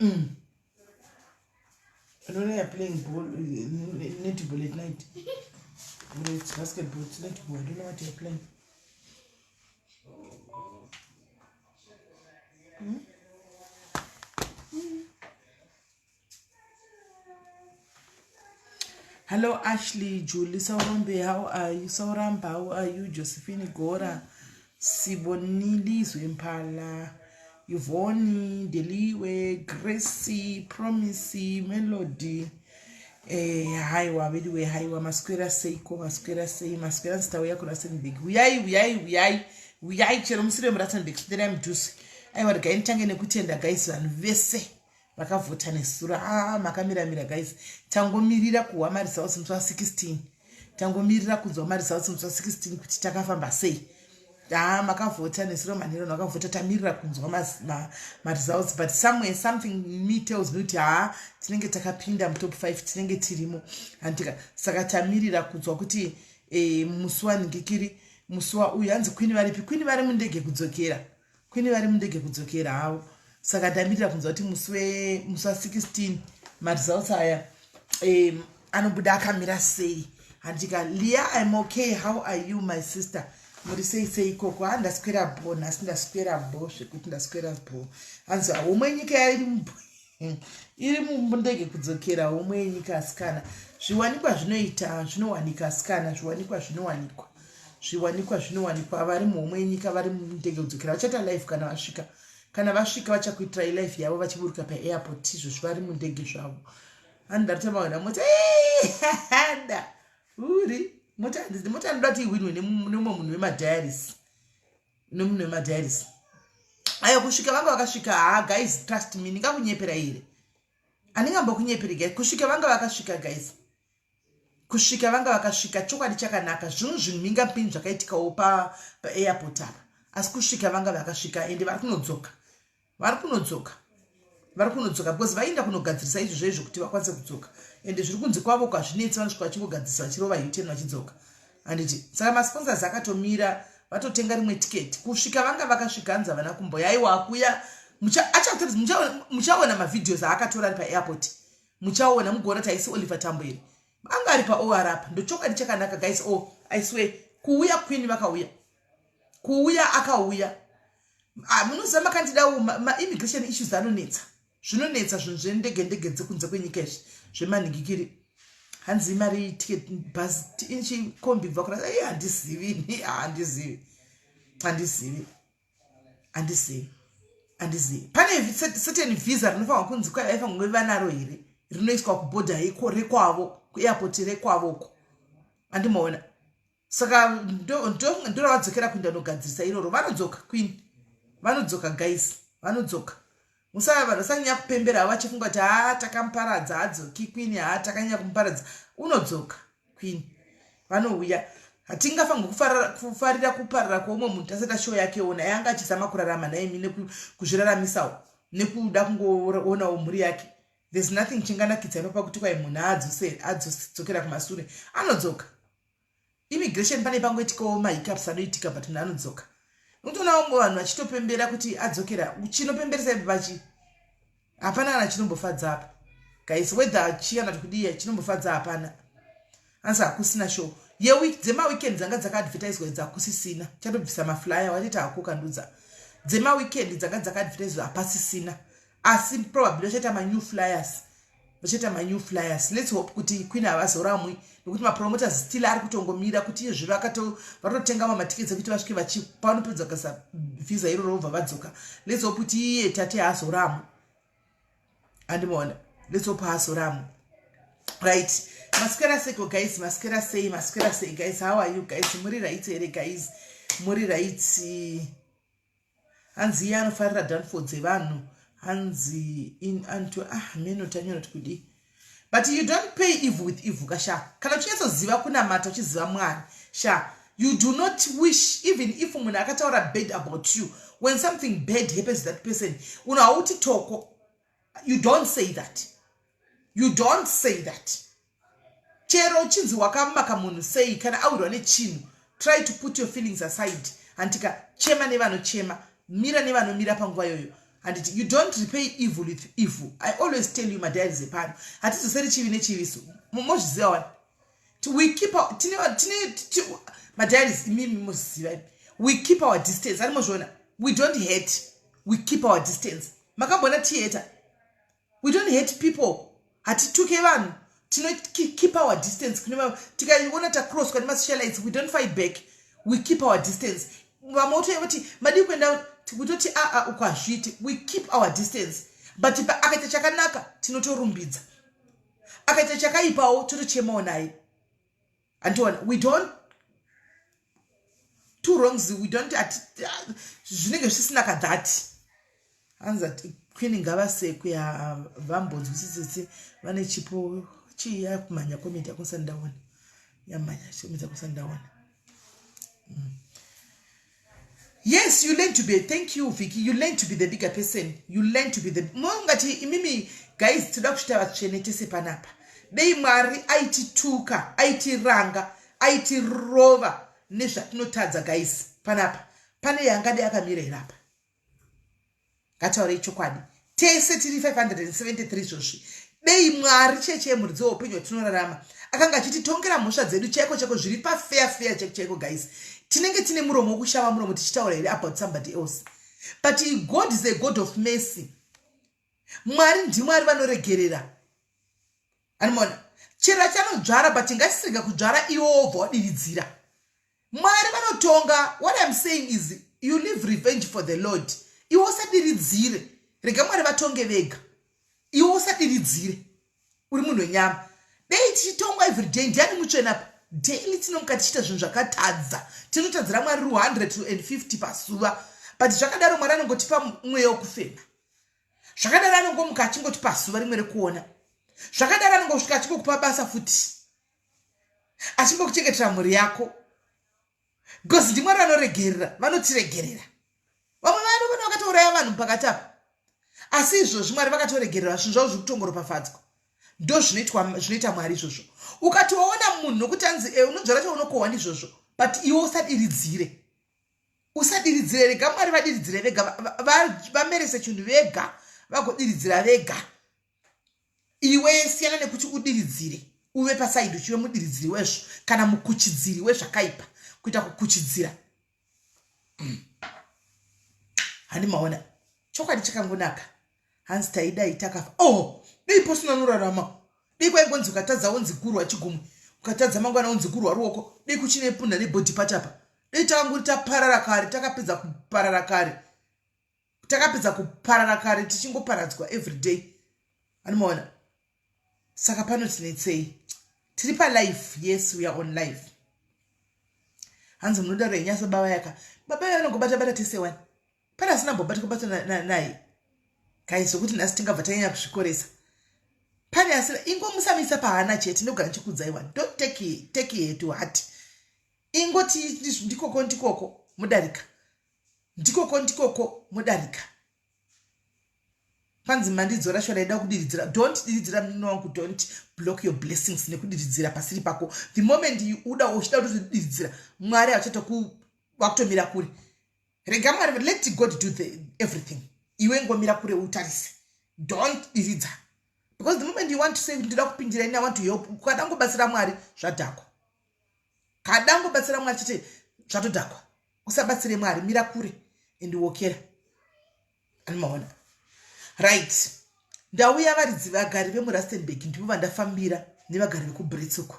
I don't know you're playing ball, netball at night. It's basketball, it's netball. I don't know what you're playing. Hello Ashley, Julie Saurambe, how are you? Sauramba, how are you? Josephine Gora, Sibonili Zwimpala, Yvonne, Deliwe, Gracie, Promisey, Melody. Haiwa, anyway, Haiwa, Masquera Seiko, Masquera Sei, Masquera Stawaya Kurasen Big. Huyai, Cherumsire Mratan Big, Stram Juice. I want to get Tangana Kutenda guys and Vese. Makavutane sura makamira mira guys tangomirira kuwa mari sausi mswa 16 tangomirira kunzwa mari sausi mswa 16 kuti takafamba sei makavutane sura maniro nakavuta tamirira kunzwa mari sausi but somewhere something me tells me kuti tinenge takapinda mu top 5 tinenge tirimo antika saka tamirira kunzwa kuti muswa ngikiri muswa uyu anzi queen vari mundege kudzokera hawo saka ndamirira kunzwa kuti muswa 16 maresults aya anobuda akamira sei handika Leah, I'm okay, how are you my sister? Muri sei koko ndaswera bo ndaswera bo zvekuti ndaswera bo hanzi umwe nyika iri mundege kudzokera umwe nyika asikana zviwanikwa zvinowanika asikana zviwanikwa zvinowanikwa vari mumwe nyika vari mundege kudzokera vachata live kana vasvika vachakuitira life yavo vachiburuka paairport izvo vari mundege zvavo andatamaona mota handa uri mota ndoda kuti iwinwe nemumwe munhu wemadiaries ayo kusvika vanga vakasvika guys trust me ndingakunyepera here handingambokunyeperi guys kusvika vanga vakasvika guys kusvika vanga vakasvika chokwadi chakanaka zvinhu mingapini zvakaitikawo paairport apa asi kusvika vanga vakasvika ende vari kunodzoka because vaenda kunogadzirisa izvo kuti vakwanise kudzoka ende zviri kunze kwavo kwazvinetsa vanosvika vachingogadzirisa vachirova U10 vachidzoka handiti saka masponsors akatomira vatotenga rimwe tiketi kusvika vanga vakasvika hanzi havana kumboyaiwa akuya muchaona mavhidhios aakatora ari paairport muchaona mugoona kuti aisi Oliver Tambo here anga ari paOR apa ndochokwadi chakanaka guys I swear kuuya queen vakauya akauya munoziva makandidawo immigration issues zvinonetsa zvinhu zvendege dzekunze kwenyika izvi zvemanhingikiri hanzi mari ticket bus inchikombi bva kura handizivi pane certain visa rinofanwa kunzi aifanwa kuva naro here rinoiswa kuborder rekwavo kuairport rekwavoko handimaona saka ndoravadzokera kuenda nogadzirisa iroro vanodzoka queen vanodzoka guys vanodzoka musanyanya kupembera vachifunga kuti takamuparadza hadzoki queen takanyanya kumuparadza unodzoka queen vanouya hatingafanirwa kufarira kuparira kwoumwe munhu taseta show yake ona yanga achizama kurarama naye kuzviraramisawo nekuda kungoonawo mhuri yake there's nothing chinganakidza inopa kuti kwai munhu adzokera kumasure anodzoka immigration pane pangoitikawo mahiccups anoitika but munhu anodzoka unotonawo vanhu vachitopembera kuti adzokera chinopemberesa ipi pachi hapana kana chinombofadza apa guys whether chiyana tikudii chinombofadza hapana anzi hakusina show dzemaweekend dzanga dzakaadvertiswa dzakusisina chatobvisa maflyer watiti hakukandudza dzemaweekend dzanga dzakaadvertiswa hapasisina asi probably vachaita manew flyers let's hope kuti queen havazoramwi nokuti mapromoters still ari kutongomira kuti izvi vatotenga matickets ekuti vasvike panopedza kasa visa iroro vobva vadzoka let's hope kuti iye tate haazoramwi handimaona let's hope haazoramwi right masquera seko guys masquera sei guys how are you guys muri right here guys muri right hanzi iye anofarira downfall dzevanhu hanzi in antu meno tanyora tikudi but you don't pay evil with evil kasha kana uchinyasoziva kunamata uchiziva Mwari sha you do not wish even if munhu akataura bad about you when something bad happens to that person unauti toko you don't say that chero uchinzi wakamaka munhu sei kana awirwa nechinhu try to put your feelings aside antika chema nevanochema mira nevanomira panguva yoyo and you don't repay evil with evil. I always tell you, my dad is a pan. At least the chivi ne chivi so. Much zewan. We keep our my dad is we keep our distance. We don't hate. We keep our distance. Makabona theater. We don't hate people. Ati tukevan. Keep our distance. Tika wanna ta cross kwa socialites. We don't fight back. We keep our distance. We keep our distance. But if akachakanaka tinoto rumbidza. Akachakaipawo totochema naye. And we don't two wrongs, we don't zvinenge zvisinaka that. Anza kwini ngavase ya vambodzi visisi vane chipo chiya kumanya komita kusandawana. Yamanya chomita kusandawana. Yes, you learn to be. Thank you, Vicky. You learn to be the bigger person. You learn to be the. Mongati mimi guys toda kuchita vachenetese panapa. Dei Mari IT tuka, IT ranga, IT rova. Nesha tinotadza guys panapa. Pane yangade akamira hapa. Kataure chokwadi. Tese tiri 573 zvoshi. Dei Mwari cheche muridzo upenyu tinorarama. Akanga chititongera mhosva dzedu cheko zviri pa fair cheko guys. Tinenge tine muromo kushava muromo tichitaura here about somebody else. But God is a God of mercy. Mwari ndimwari vanoregerera. Animona. Chera chanodzvara but ngasisirega kudzvara iwo vodiridzira. Mwari vanotonga. What I'm saying is you leave revenge for the Lord. Iwo usadiridzire. Rega Mwari vatonge vega. Iwo usadiridzire. Uri munhu wenyama. Dei tichitongwa every day ndiani mutsvena apa. Daily tinomuka tichita zvinhu zvakatadza. Tinotadzira Mwari 150 pasuva. But zvakadaro Mwari anongotipa mweya wokufema. Zvakadaro anongomuka achingotipa zuva rimwe rekuona. Zvakadaro anongosvika achingokupa basa futi. Achingokuchengetera mhuri yako. Because ndimwari vanoregerera, vanotiregerera. Vamwe vanogona vakatouraya vanhu pakati apa. Asi izvozvo Mwari vakatoregerera zvinhu zvavo zvekutongoropafadzwa. Ndo zvinoita Mwari izvozvo. Ukatoona munhu nokuti anzi unodzvara chaunokohwa ndizvozvo, but iwe usadiridzire. Usadiridzire, rega Mwari vadiridzire vega, vamerese chinhu vega, vagodiridzira vega. Iwe siyana nekuti udiridzire, uve pasaidi uchive mudiridziri wezvo kana mukuchidziri wezvakaipa, kuita kukuchidzira. Hani maona, chokwadi chakangonaka. Hanzi taidai takafa. Oh, dei posina norarama. Dei kwaingonzi ukatadza onzi guru wachigumwe. Ukatadza mangwana onzi guru waruoko. Dei kuchine punda nebody patapa. Dei takanguri taparara kare, takapedza kuparara kare. Takapedza kuparara kare tichingoparadzwa every day. Anomaona. Saka pano tinetsei. Tiri pa life. Yes, we are on life. Hanzi munoda renyasa baba yaka. Baba yaka anongobata tese wani. Pana asina mbobata kubata naye. Kaiso kuti nasi tingabva tanyanya kusvikoresa. Pane asina ingo musamisa pahana chete ndogara chikudzai wani. Don't take it to heart. Ingoti ndikoko mudarika. Ndikoko mudarika. Panzi mandidzora shora ida kudiridzira. Don't diridzira munhu wangu. Don't block your blessings nekudiridzira pasiri pako. The moment you uda uchida kudiridzira, Mwari achatomira kure. Rega Mwari, let God do everything. Iwe ngomira kure utarise. Don't diridza. Because the moment you want to say ndida kupindira ina, I want to help, kadango basira Mwari zvadhakwa. Kadango basira Mwari chete zvatodhakwa. Usabatsire Mwari, mira kure and wokera. Anomaona. Right. Ndauya varidzi vagari vemuRustenburg ndipo vandafambira nevagari vekuBretsuko.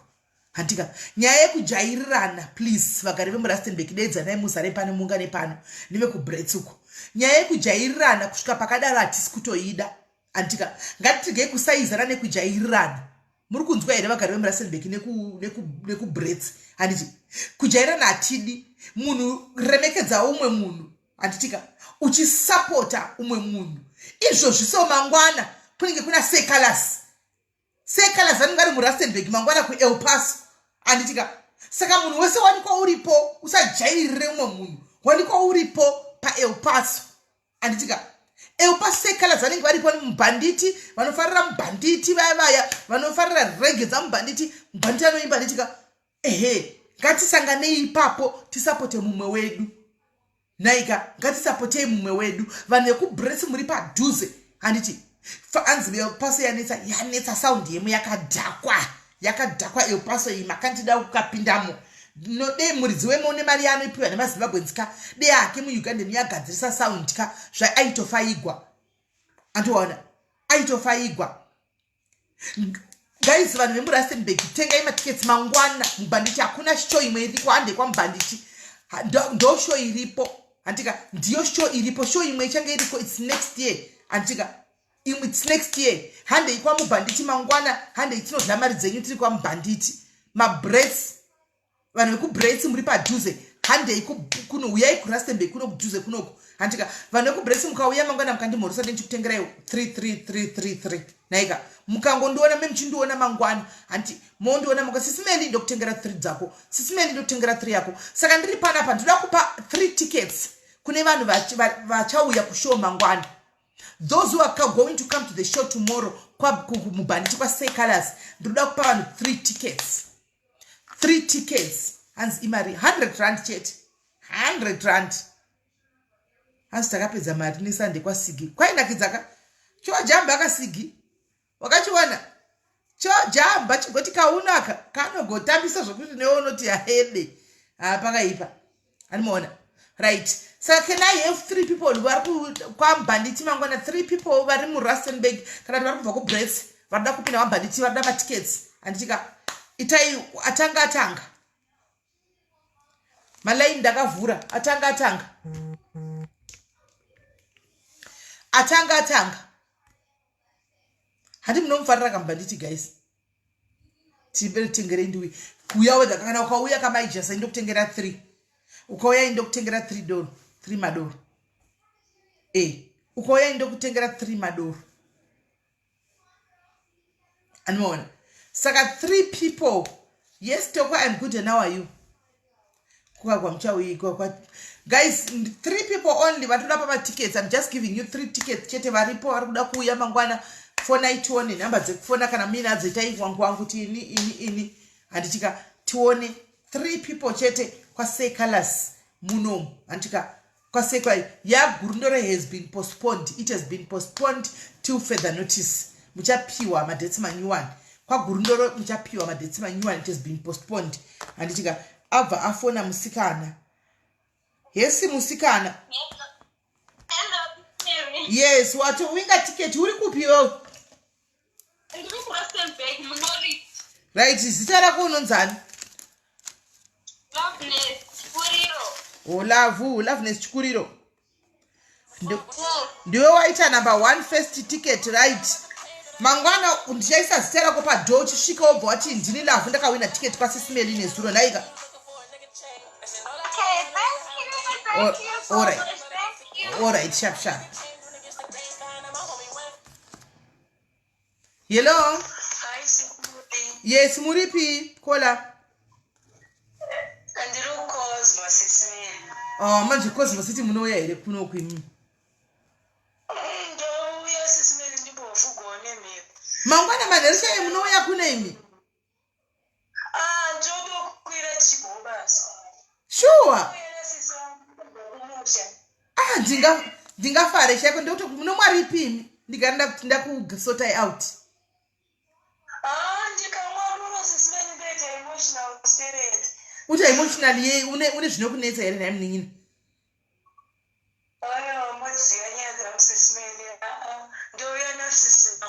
Handika nyaya yekujairirana, please vagari vemuRustenburg dedzanai muzare pano mungane pano nevekuBretsuko. Nyaya yekujairirana kusvika pakadaro hatisi kutoida. Handika ngatitige kusaizana nekujairirana. Muri kunzwa here vagari vemuRustenburg nekuBretsi. Handiti kujairirana hatidi. Munhu remekedza umwe munhu. Handitika uchisapota umwe munhu. Izvo zviso mangwana kunenge kuna sekalas vanongari muRustenburg mangwana kuEl Paso. Anditika saka munhu wese wanikwa uripo usajairire umwe munhu. Wanikwa uripo paEl Paso. Anditika El Paso sekalas vanenge varipo mubhanditi, vanofarira mubhanditi vaya vanofarira rege dzamubhanditi, mubhanditi anoimba. Anditika ngatisanganei ipapo tisapote mumwe wedu. naika ngatisapotei mumwe wedu vanhu vekubresi muri padhuze handiti anzi paso yanetsa saundi yemu yakadhakwa iyo paso iyi makandida kukapindamo dei muridzi wemo nemari yaanoipiwa nemazimbabwensika dei hake muugandeni yagadzirisa saundi ka zvaaitofaigwa antoona aitofaigwa guys vanhu vemurastenburg tengai matiketi mangwana mubhanditi hakuna show imwe iriko hande kwamubhanditi ndo show iripo antika ndiyo show iripo show imwe ichange iriko it's next year antika it's next year hande ikwa mubhanditi mangwana hande itinodla mari dzenyu tiri kwamubhanditi mabrets vanhu vekubrets muri padhuze hande kuno uyai kurastenburg kuno kudhuze kunoko antika vanhu vekubrets mukauya mangwana mukandimhorisa ndechikutengerai 3333 naika mukangondiona memuchindiona mangwana anti mondiona maka sisimeli ndokutengera 3 dzako sisimeli ndokutengera 3 yako saka ndiri panapa ndoda kupa 3 tickets kune vanhu vachauya kushow mangwana. Those who are going to come to the show tomorrow mubhanditi kwasay colors ndoda kupa vanhu 3 tickets 3 tickets hanzi imari 100 rand chete 100 rand hanzi takapedza mari nesande kwasigi kwainakidzaka chojamba akasigi wakachiwana chojamba chigoti kaunaka kanogotambisa zvokuti neonoti yahede pakaipa animaona right. So can I have 3 people vari kwambhanditi mangwana 3 people vari murustenburg kana kuti vari kubva kubrets varida kupinda vambhanditi varida matickets anditika itai atanga malaini ndakavhura atanga handi munomufarira kambhanditi guys tiberitengerei ndiwi kuuya wega kana ukauya kamaijasa indokutengera 3 ukauya indokutengera 3 madoro ukauya indokutengera 3 madoro anoona saka 3 people yes toko I'm good and how are you kwa mchauyi kwa guys 3 people only vatoda pa tickets. I'm just giving you 3 tickets chete varipo vari kuda kuuya mangwana fona itione namba dzekufona kana mini adzoitai wangu kuti ini handitika tione 3 people chete kwasay colors munomu handitika kwasay kwa yagurundore has been postponed. It has been postponed till further notice. Muchapiwa madetsi manyuwani kwagurundoro muchapiwa madetsi manyuwani. It has been postponed handitika abva afona musikana yesi musikana yes watowinga ticket uri kupiwo right zita rako unonzani Loveness Chikuriro ndiwe waita number 1 first ticket right mangwana ndichaisa zita rako padoo chisvika wobva wati ndini Love ndakawina ticket kwaSIS MELLY nezuro naika all right sharp hello hi yes muripi kola andirukozwa SIS MELLY manje kozwa siti munouya here kuno kwimi ndouya SIS MELLY ndimbofugone mimi mangwana manherisha munouya kuna imi ndodokwira chibobasa sure ndingafare chako ndokuti munomwari ipimi ndikanida kuti ndakusotai out ndikamwarura SIS MELLY ndoita emotional spirit uta emotional yei une zvinokunetsa here naye munin'ina modziva nyaya dzaSIS MELLY ndouya naSIS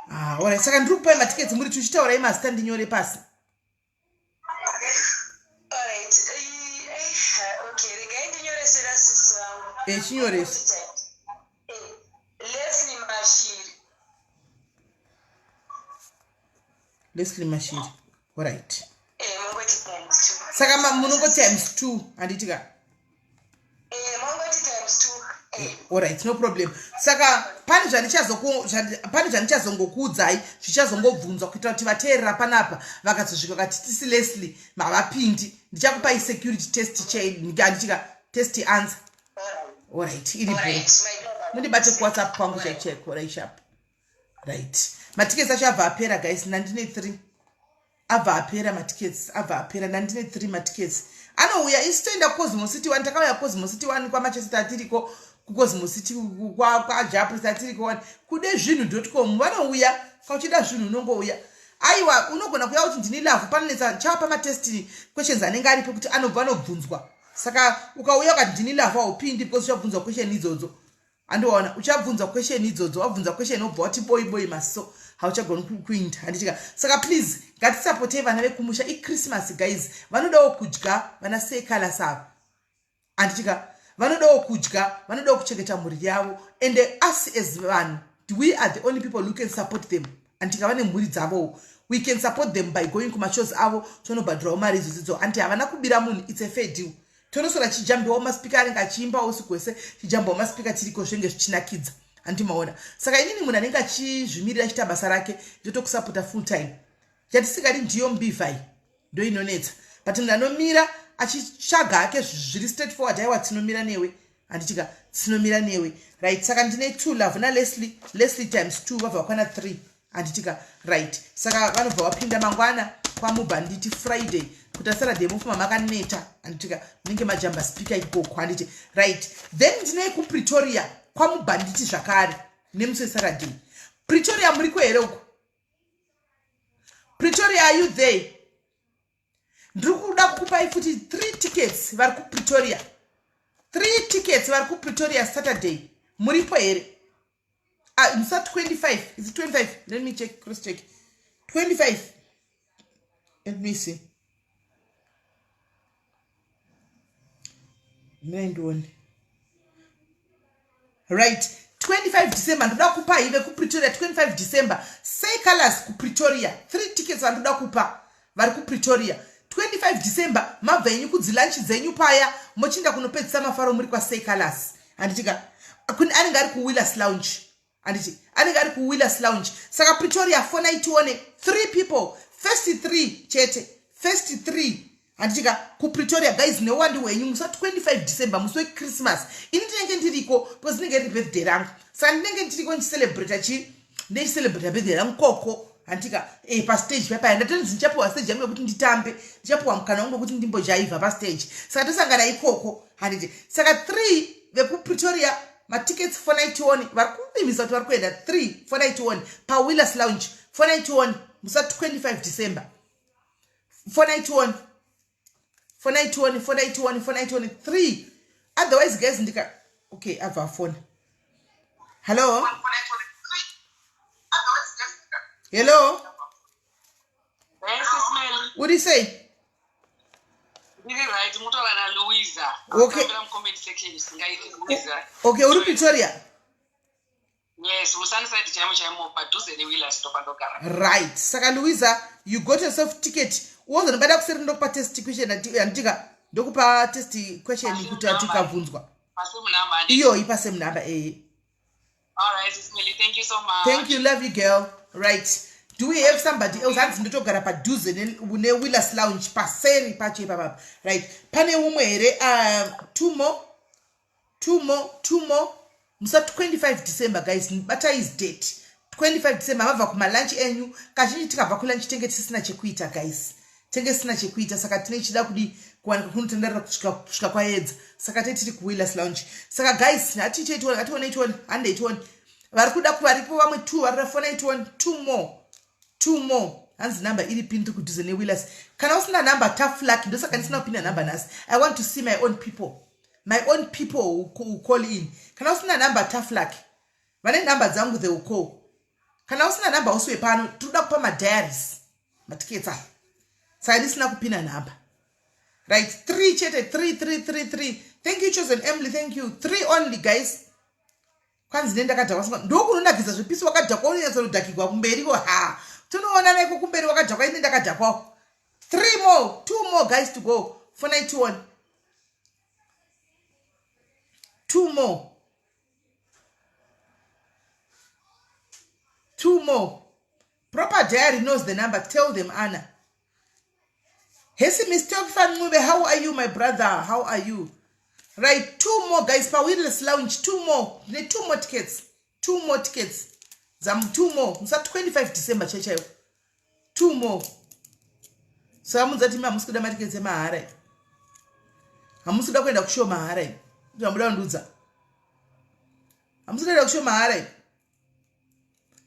alright saka ndiri kupai matiketsi muri tuchitaurai mazita ndinyore pasi alright okay regai ndinyoresera SIS wangu chinyoresa Leslie Mashiri alright mongoti times 2 saka munongoti times 2 handitika mongoti times 2 alright no problem saka pane zvanichazongokuudzai zvichazongobvunzwa kuitira kuti vateerera panapa vakazosvika kati tisi Leslie mavapindi ndichakupai security test handitika test answer alright iri bro mundibate kuwhatsapp kwangu chaicheko raisharp right matickets acho abva apera guys nandine 3 abva apera matickets abva apera nandine 3 matickets anouya isi toenda kuCosmo City 1 takauya kuCosmo City 1 kwaManchester tiriko kuCosmo City kwaJapu tiriko 1 kude zvinhu.com vanouya kauchida zvinhu unongouya aiwa unogona kuya kuti ndini love panonetsa chapa matest questions anenge aripo kuti anobva anobvunzwa saka ukauya ukati ndini love haupindi because uchabvunzwa question idzodzo andiwaona uchabvunzwa question idzodzo wabvunza question obva wati boy maso hauchagoni kuinda handitika saka please ngatisapotei vana vekumusha iChristmas guys vanodawo kudya vana sekala sava handitika vanodawo kudya vanodawo kuchengeta mhuri yavo and us as vanhu we are the only people who can support them antika vane mhuri dzavo we can support them by going kumashows avo tonobhadhirawo mari izvodzidzo anti havana kubira munhu it's a fair deal tonosora chijambiwawo maspika anenge achiimbawo usiku hwese chijambiwawo maspika tiriko zvinenge zvichinakidza andimaona saka inini munhu anenge achizvimirira achita basa rake ndotokusapota full time chatisingadi ndiyo mbivhai ndo inonetsa but munhu anomira achitsvaga hake zviri straight forward aiwa tinomira newe handitika tinomira newe right saka ndine 2 love Leslie times 2 vabva kwana 3 handitika right saka vanobva vapinda mangwana kwamubhanditi Friday kuti Saturday mufuma makaneta handitika munenge majamba speaker ikoko handiti right then ndine kuPretoria kwamubhanditi zvakare nemusi Saturday Pretoria muriko here uko Pretoria are you there ndiri kuda kukupai futi 3 tickets vari kuPretoria 3 tickets vari kuPretoria Saturday muripo here musa 25 is it 25 let me check cross check 25 let me see right 25 December ndoda kupa ive kuPretoria 25 December say colors kuPretoria 3 tickets vandoda kupa vari kuPretoria 25 December mabva yenyu kudzilanchi dzenyu paya mochinda kunopedzisa mafaro muri kwa say colors handitika anenge ari kuWillers Lounge handiti anenge ari kuWillers Lounge saka Pretoria fona itione 3 people first 3 chete first 3 handitika kuPretoria guys newandi wenyu musa 25 December musi weChristmas ini ndinenge ndiriko because ndinenge iri birthday rangu saka ndinenge ndiriko ndicelebrate birthday rangu koko handitika pastage papa ndatoti ndichapiwa stage yangu yekuti nditambe ndichapiwa mukana wangu wekuti ndimbojaiva pastage saka tosangana ikoko handiti saka 3 vekuPretoria matickets for night 1 vari kumbimisa kuti vari kuenda 3 for night 1 paWillers Lounge for night 1 musa 25 December for night 1 3 otherwise guys ndika okay ava phone hello hello Yes, Melly. what do you say Right, mutovana Louisa. Okay. Comment section Louisa. okay uri Pretoria Yes, usaniside chaimo padhuze neWillers stop andogara. right saka Louisa you got yourself ticket wozonobada kuseri ndokupa test question anditika ndokupa test question kuti atikabvunzwa Pase munamba. iyo ipase munamba All right, Melly, thank you so much. thank you love you girl right do we have somebody else hanzi ndotogara padhuze neWillers Lounge paseri pache papa right pane umwe here 2 more musa 25 December guys bata is date 25 December mabva kumalunch enyu kazhinji tikabva kulunch tenge tisina chekuita guys tenge sina chekuita saka tine chida kudi kuwanika kunotenderera kusvika kwaedza saka tiri kuWillers Lounge saka guys haticheitona atione handeitona vari kuda kuvaripo vamwe 2 vari rafona itona 2 more hanzi namba iri pindi kudhuze neWillers kana usina namba tough luck ndosaka ndisina kupinda namba nhasi I want to see my own people who call in kana usina namba tough luck vane namba dzangu they will call kana usina namba uswe pano toda kupa madiaries matiketsa saka ndisina kupinda namba right 3 chete 3 thank you chosen Emily thank you 3 only guys kwanzi ndakadhakwa ndokunonakidza zvepisi wakadhakwa unonyatsorodhakirwa kumberiwo tonoona naiko kumberi wakadhakwa ine ndakadhakwawo 2 more guys to go for night 1 2 more proper diary knows the number tell them Anna Hesi mistake fan move how are you my brother how are you right 2 more guys paWillers Lounge 2 more tickets zam 2 more musa 25 December chechayo 2 more so amunzati mamusikuda matiketse mahara hamusida kuenda kushow mahara ine ndamuda ndudza hamusida kuenda kushow mahara ine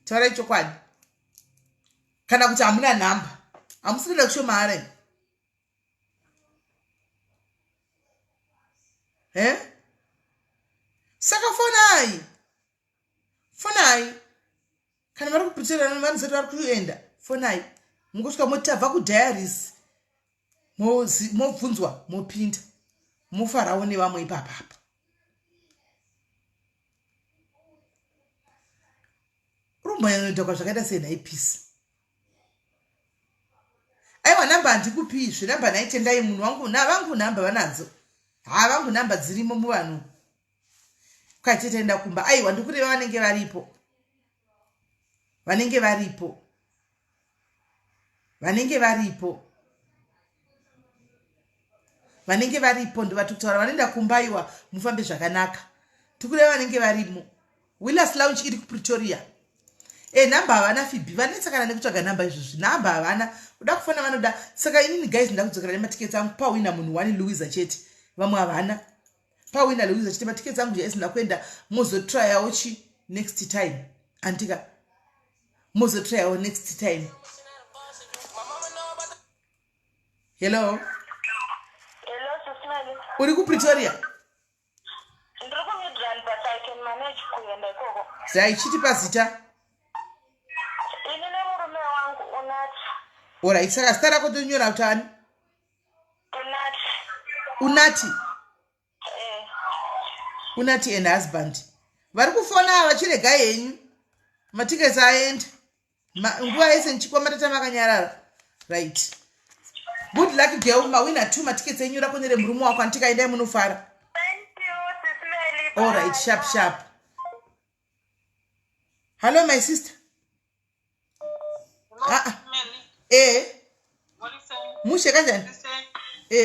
taurai chokwadi kana kuti hamuna nhamba hamusida kuenda kushow mahara ine saka fonai kana vari kupitirirana vanozoti vari kuenda fonai mungosvika motabva kudiaris mobvunzwa mopinda mofarawo nevamwe ipapapa urumbanyanoita kwazvakaita senhaipisi aiwa namba handikupizve namba naitendai munhu wangu vangu namba vanadzo vangu namba dzirimo muvanhu kwatitaenda kumba aiwa ndikureva vanenge varipo ndovati kutaura vanoenda kumba aiwa mufambe zvakanaka tikureva vanenge varimo Willers Lounge iri kuPretoria namba havana fibi vanetsakana nekutsvaga namba izvozvi namba havana uda kufona vanoda saka inini guys ndakudzokera nematiketi angu pawina munhu wani Louisa chete vamwe havana pawina Louisa chete matiketi angu yaisina kuenda mozotryawo next time antika mozotryawo next time. Hello Sis Melly. uri kuPretoria Ndiri kuMidrand but I can manage kuenda ikoko. chiti pazita Ini nemurume wangu Unati. Alright, saka zita rako tonyora utani Unati Unati and husband vari kufona vachirega henyu matiketi aenda nguva yese nchikwama tamakanyarara right. Good luck girl, mawina 2 matiketi enyu rakonere murume wako antikaendai munofara. Thank you, Sis Melly. All right, sharp. Hello, my sister. Hello, Sis Melly. What is it? Mushe kanjani?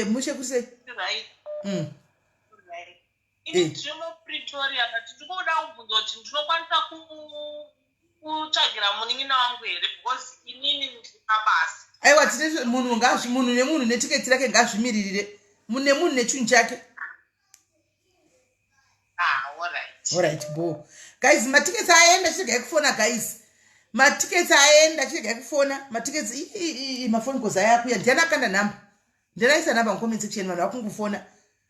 Mushe kuse. Right. Right. Ini ndimo Pretoria but ndinoda kubvunza kuti ndinokwanisa kutsvagira munin'ina wangu here because inini ndiri pabasa. Aiwa tine munhu nemunhu netiketi rake ngazvimiririre. Munhu nemunhu nechunhu chake. All right, bo. Guys, matiketi aenda chirega kufona guys. Matiketi aenda chirega kufona. Matiketi mafoni koza yakuya. Ndiana kanda namba. Ndinaisa namba comment section vanhu vakungufona.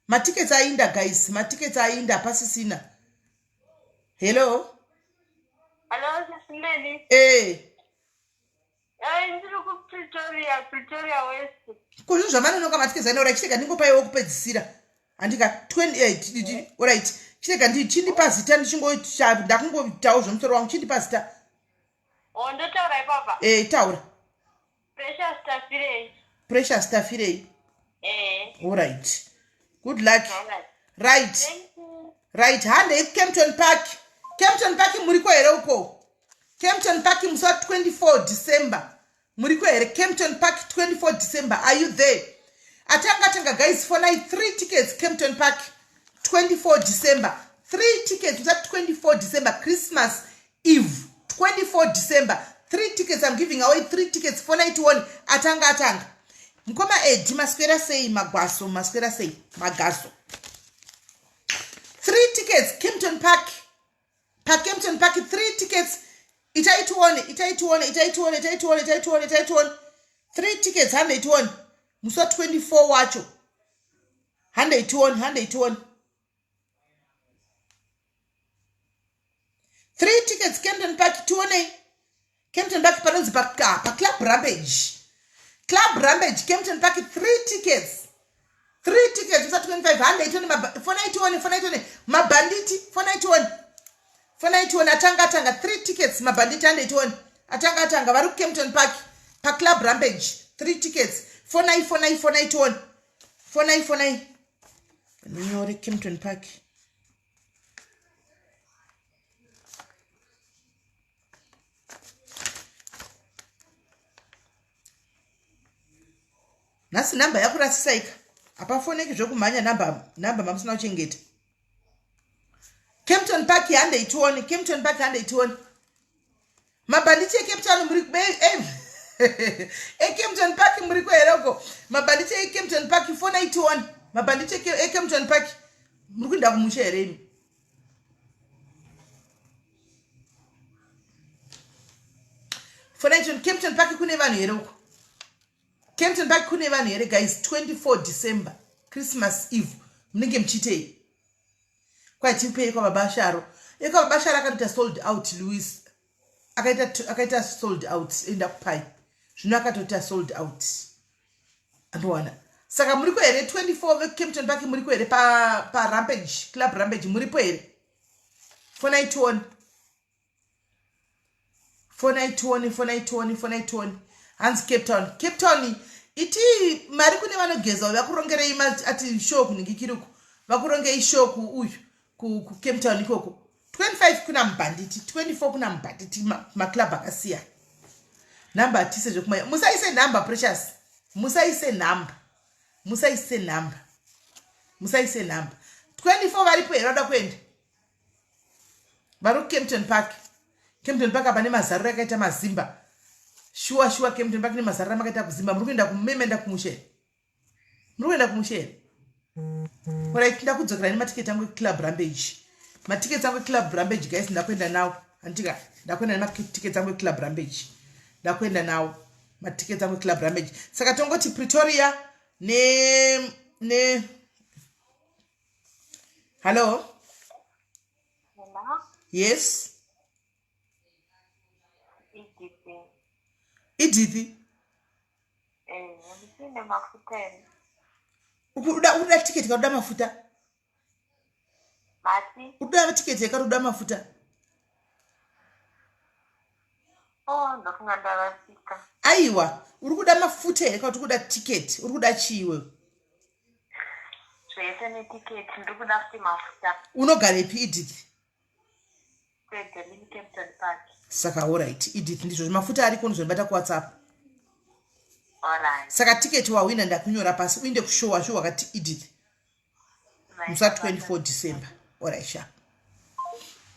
Matiketi aenda guys. Matiketi aenda pasisina. Hello. Hello, Sis Melly. Ndiri Pretoria West. Kuzvo zvamanonoka matiketi aenda ora chirega ndingopaiwo kupedzisira. Andika 28 alright. Chirega chindipa zita ndichingoita ndakungoitawo zvomusoro wangu chindipa zita. Ndotaura ipapa. Taura. Precious Tafirei. All right. Good luck. Right. Thank you. Right. Hande Kempton Park. Kempton Park muriko here uko. Kempton Park musa 24 December. Muriko here Kempton Park 24 December. Are you there? Atanga guys for night 3 tickets Kempton Park 24 December. 3 tickets musa 24 December Christmas Eve 24 December. 3 tickets I'm giving away 3 tickets for night 1 atanga. Mkoma edi maskwera sei magaso 3 tickets Kempton Park. Kempton Park 3 tickets. Itaituone. 3 tickets 101. Musa 24 wacho. 101. 3 tickets Kempton Park 2 Kempton Park panonzi pa Club Rampage. Kempton Park 3 tickets. 3 tickets musa 25 181 mabanditi 491 atanga 3 tickets mabanditi 181 atanga vari Kempton Park pa Club Rampage 3 tickets 49 nyore Kempton Park. Nasi namba yakurasisaika apafoneki zvokumhanya namba mamusina kuchengeta. Kempton Park 181 mabanditi eKempton muri eKempton Park muri kweroko mabanditi eKempton Park 491 mabanditi eKempton Park muri kuenda kumusha here imi? Fona Kempton Park kune vanhu here uko? Kempton Park kune vanhu here guys? 24 December Christmas Eve munenge muchitei? Kwatipei kwa baba Sharo. Eka baba Sharo akaita sold out Louis. Akaita sold out enda kupai. Zvino akatota sold out. Andwana. Saka muri ko here 24 Kempton Park muri ko here pa Rampage, Club Rampage muri po here. For night one. Hans Cape Town. Iti mari kune vanogeza vakurongerei ati show kuningikiriku. Vakurongei show uyu ku Cape Town ikoko. 25 kuna mbanditi, 24 kuna mbanditi maklub akasiya. Number atise zvokumaya. Musaise number precious. Musaise number. 24 varipo here vada kuenda. Vari Kempton Park. Kempton Park apa nemazarura akaita mazimba. Sure Kempton Park nemazarura makaita kuzimba. Muri kuenda kumemenda kumushere. Alright, ndakudzokera nematiketi angu Club Rampage. Matiketi angu Club Rampage guys ndakwenda nawo. Antika ndakwenda nematiketi angu Club Rampage. Ndakwenda nawo matiketi angu Club Rampage. Saka tongoti Pretoria ne Hello? Yes. Iditi. Ndine mafuteni. Uda tiketi karuda mafuta? Mati? Uda tiketi karuda mafuta? Ndofunga ndavasika. Aiwa, uri kuda mafuta here kana kuda tiketi? Uri kuda chiwe? Zvese netiketi ndikuda kuti mafuta. Unogarepi Edith? Ndiri Kempton Park. Saka alright, Edith ndizvo mafuta ariko nozobata ku WhatsApp. Alright. Saka tiketi wawina ndakunyora pasi uinde kushowa wakati Edith. Musa 24 December. Alright sha.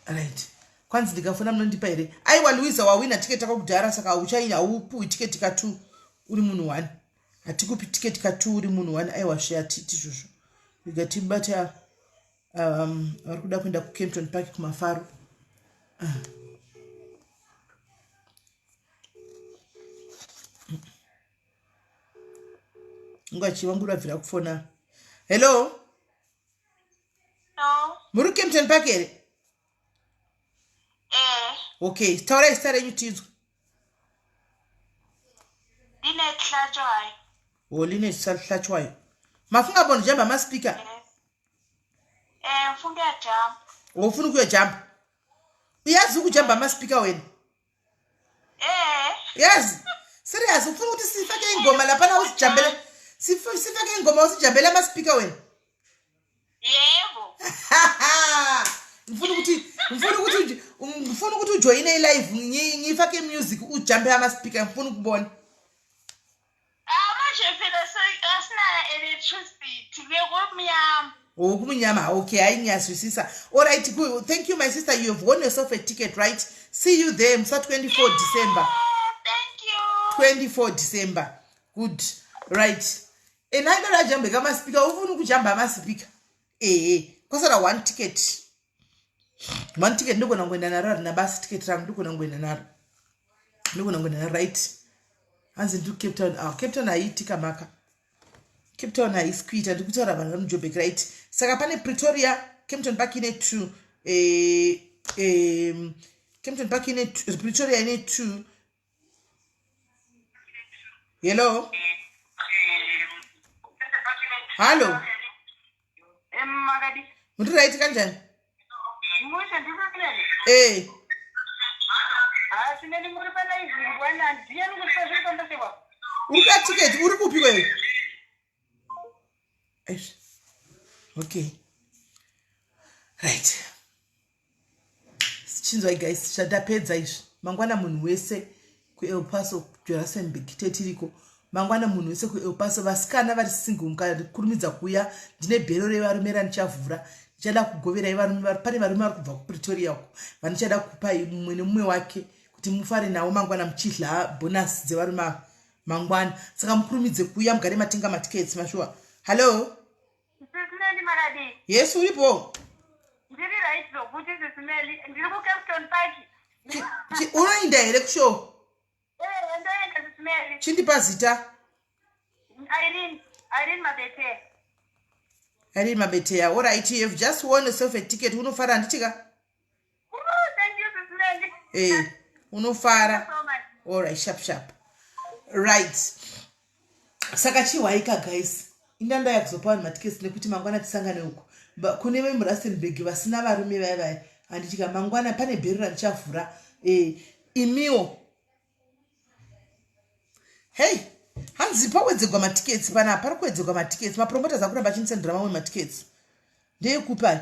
Alright. Kwanzi ndikafuna munondipa here. Aiwa Louisa wawina tiketi akakudhara saka uchaina upu tiketi ka 2 uri munhu 1. Atikupi tiketi ka 2 uri munhu 1. Aiwa share titi zvozvo. Ndikatibata vari kuda kuenda ku Kempton Park kumafaro. Ngachi wangu ravira kufona. Hello? No. Muri Kempton Park here? Okay, taura stare nyutizwa. Dine tlachwayo. Line tlachwayo. Mafunga bono jamba ma speaker. Mfunga jump. Ufuna kuya jump. Uyazi ukujamba ma speaker wena? Yes. Serious, ufuna ukuthi sifake ingoma lapha na usijambele. Sifake ingoma usijambele ama speaker wena? Yebo. Mfuna ukuthi ujoine live ngifake music ujambe ama speaker mfuna ukubona. Manje phela asina electricity bekumnyama. Kumnyama. Okay, ayingiyazwisisa. All right, good. Thank you my sister. You have won yourself a ticket, right? See you there Msa 24 December. Thank you. 24 December. Good. Right. Enaida la jambe kama speaker ufuna kujamba ama speaker. Kwasala one ticket. One ticket ndiko nangoenda naro na bus ticket rangu ndiko nangoenda naro. Ndiko nangoenda naro right. Hanzi ndu Cape Town. Cape Town aitika maka. Cape Town aisquita ndikutora vanhu vanojobek right. Saka pane Pretoria, Kempton Park ine 2 Kempton Park ine Pretoria ine 2. Hello? Hello? Magadi. Mutu right kanjani? Mwisho ndikukulele. Sineni muri pana izvi ngwana ndiye ngikushezwe kondosewa. Uka ticket uri kupi wewe? Okay. Right. Chinzwa guys, chadapedza izvi. Mangwana munhu wese ku El Paso Johannesburg tetiriko. Mangwana munhu wese ku El Paso vasikana vari single mukakurumidza kuya ndine bhero revarume ranichavhura. Ndichada kugovera ivarume pane varume vari kubva ku Pretoria uko. Vanichada kupa mumwe nemumwe wake kuti mufare nawo mangwana muchidla bonus dzevarume mangwana. Saka mukurumidze kuya mugare matenga matickets mashua. Hello? Maradi. Yes, uripo. Ndiri right so kuti SIS MELLY. Ndiri ku Kempton Park. Unoinda here kushow. Ndoenda SIS MELLY. Chindipa zita. Irene Mabete. Irene Mabetea. All right, you have just won yourself a ticket. Unofara ndichika. Oh, thank you SIS MELLY. Unofara. So much. All right, sharp. Right. Saka chiwaika guys. Indanda yakuzopa matiketi nekuti mangwana tisangane uko. Kune vemuRustenburg vasina varume vaya andichika mangwana pane bhero richavhura. Imiwo. Hey, hanzi pawedzerwa matiketi pana pari kuwedzerwa matiketi. Mapromoters akuramba achinisendera mamwe matiketi. Ndeyekupai.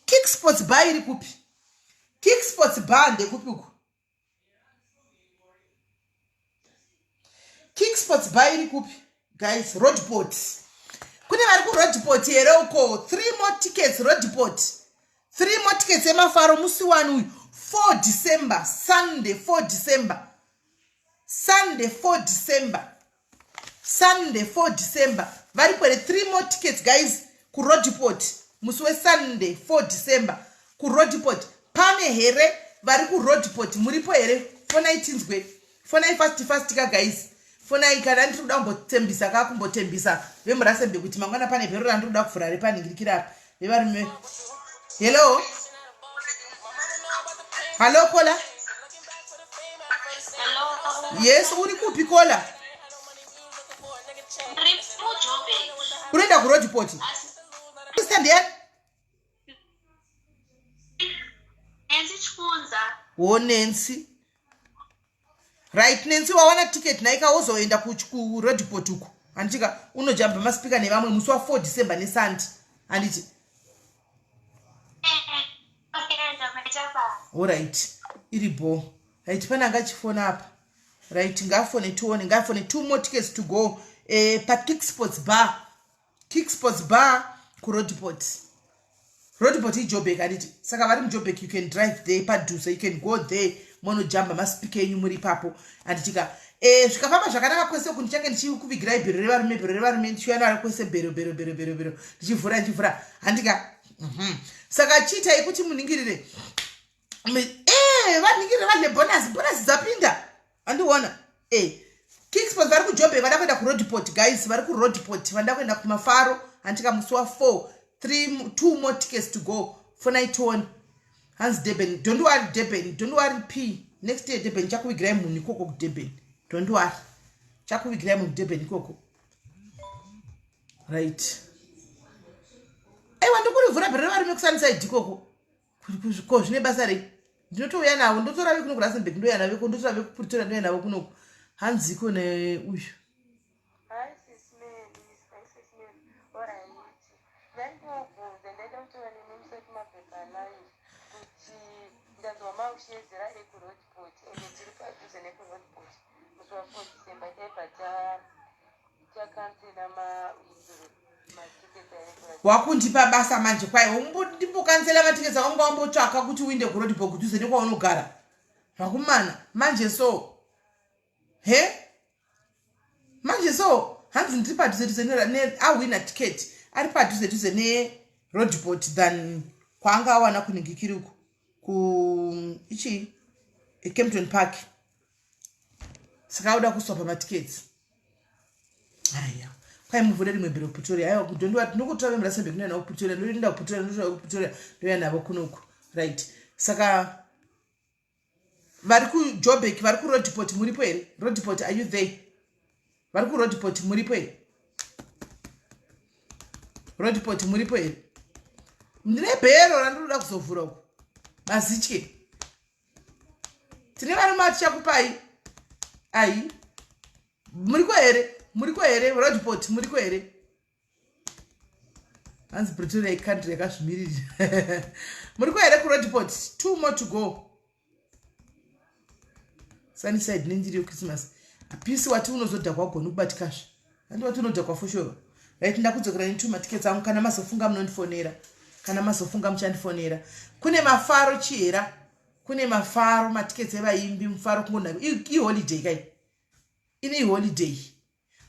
Kick Sports Bar iri kupi? Kick Sports Bar ndekupi uko? Kick Sports Bar iri kupi? Guys, Roadport. Kune vari kuRoadport here uko. 3 more tickets Roadport. 3 more tickets emafaro musi wanu uyu. 4 December, Sunday 4 December. Sunday 4 December. Sunday 4 December. Vari kwere 3 more tickets guys kuRoadport. Musi we Sunday 4 December kuRoadport. Pane here vari kuRoadport. Muripo here. Fona itinzwe. Fona fast ka guys. Fona ikana ndikuda kumbotembisa kakumbotembisa vemuRustenburg kuti mangwana pane bhero randikuda kuvhura repaningirikira apa vevarume. Hello. Hello Kola. Hello. Yes, uri kupi Kola? Unaenda kuRoadport. Stand here. Nancy Chikunza. Oh Nancy. Right, Nancy wawana ticket naika uzoenda kuRoadport uko. Andichika unojamba maspika nevamwe musi wa 4 December neSunday. Anditi. All right. Iribo. Right, pana ngachifona apa. Right, ngafone tuone, ngafone 2 more tickets to go. Pa Kick Sports Bar. Kick Sports Bar kuRoadport. Roadport iJoburg anditi. Saka vari muJoburg you can drive there padhuze, you can go there. Mono jamba maspika enyu muri papo. Anditika zvikafamba zvakanaka kwese kundichake ndichikuvigirai bhero revarume ndichiwana ari kwese bhero ndichivhura handika saka chiitai kuti muningirire vaningirire vane bonus dzapinda andiona Kick Sports vari kuJoburg vada kuenda kuRoadport guys vari kuRoadport vada kuenda kumafaro handika musi wa 4 2 more tickets to go for night one. Hans Deben, don't worry Deben, don't worry P. Next year Deben chakuvigirai munhu ikoko kuDeben. Don't worry. Chakuvigirai munhu Deben ikoko. Right. Wandokuri vhura bhero vari mekusanisa idikoko. Ko zvine basa rei. Ndinotouya navo, ndotora veku kuRustenburg ndoya navo, ndotora veku Pretoria ndoya navo kuno. Hanzi iko ne uyu. Hi SIS MELLY. Ora yiti. Ndandibvunza ndaida kuti vanemumusati mapepa live. Ndazwa maushedzera ekuRoadport ende tiri padhuze nekuRoadport musi wa 4 December taibva takansela matiketi aekura Wakundipa basa manje kwai ndimbokansela matiketi akangu wambotsvaka kuti uinde kuRoadport kudhuze nekwaunogara. Vakumana manje so manje so hanzi ndiri padhuze awina tiketi ari padhuze neRoadport than kwanga awana kuningikiri uko ichi Kempton Park. Saka uda kustopa matiketi. Aya. Kwai muvhure rimwe bhero Pretoria. Ayo kudondwa tinokutora vemuRustenburg ndoenda kuPretoria, ndoenda kuPretoria, ndoenda navo kunoku. Right. Saka vari kuJoburg, vari kuRoadport muripo here? Roadport, are you there? Vari kuRoadport muripo here? Roadport muripo here? Ndine bhero randoda kuzovhura uko. Mazitye. Tine varume atichakupai. Ai. Muriko here Roadport muriko here. Hanzi Pretoria country yakazvimirira. Muriko here kuRoadport 2 more to go. Sunnyside nenjiri yeChristmas. Apisi wati unozodhakwa wagona kubatikazve. Handi wati unodhakwa for sure. Right, ndakudzokera ne2 matikets angu kana mazofunga munondifonera. Kana mazofunga muchandifonera. Kune mafaro chihera. Kune mafaro matikets evaimbi mufaro kungona. I holiday kai. Ine holiday.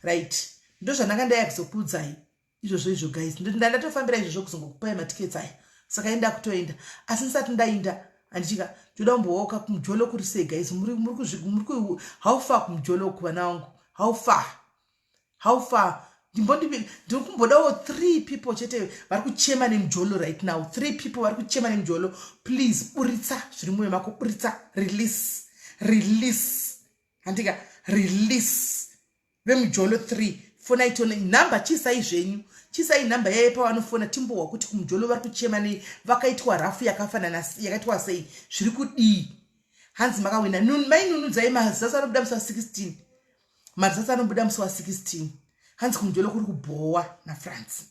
Right. ndozvananga ndayakuzokuudzai izvozvo guys ndatofambira izvozvo kuzongokupai matiketsi aya saka enda kutoenda asi ndisati ndainda andichika ndoda kumbowauka kumujolo kuri sei guys muri how far kumujolo kuvana vangu how far ndiri kumbodawo 3 people chete vari kuchema nemujolo right now 3 people vari kuchema nemujolo please buritsa zviri mumwe mako buritsa release handika release vemujolo 3 fona itone namba chisai zvenyu chisai namba yaye pavanofona timbowa kuti kumujolo vari kuchema nei vakaitwa rafu yakafanana yakaitwa sei zviri kudii hanzi makawina mainunudzai mazasi anobuda musi wa16 mazasi anobuda musi wa16 hanzi kumujolo kuri kubhowa nafrance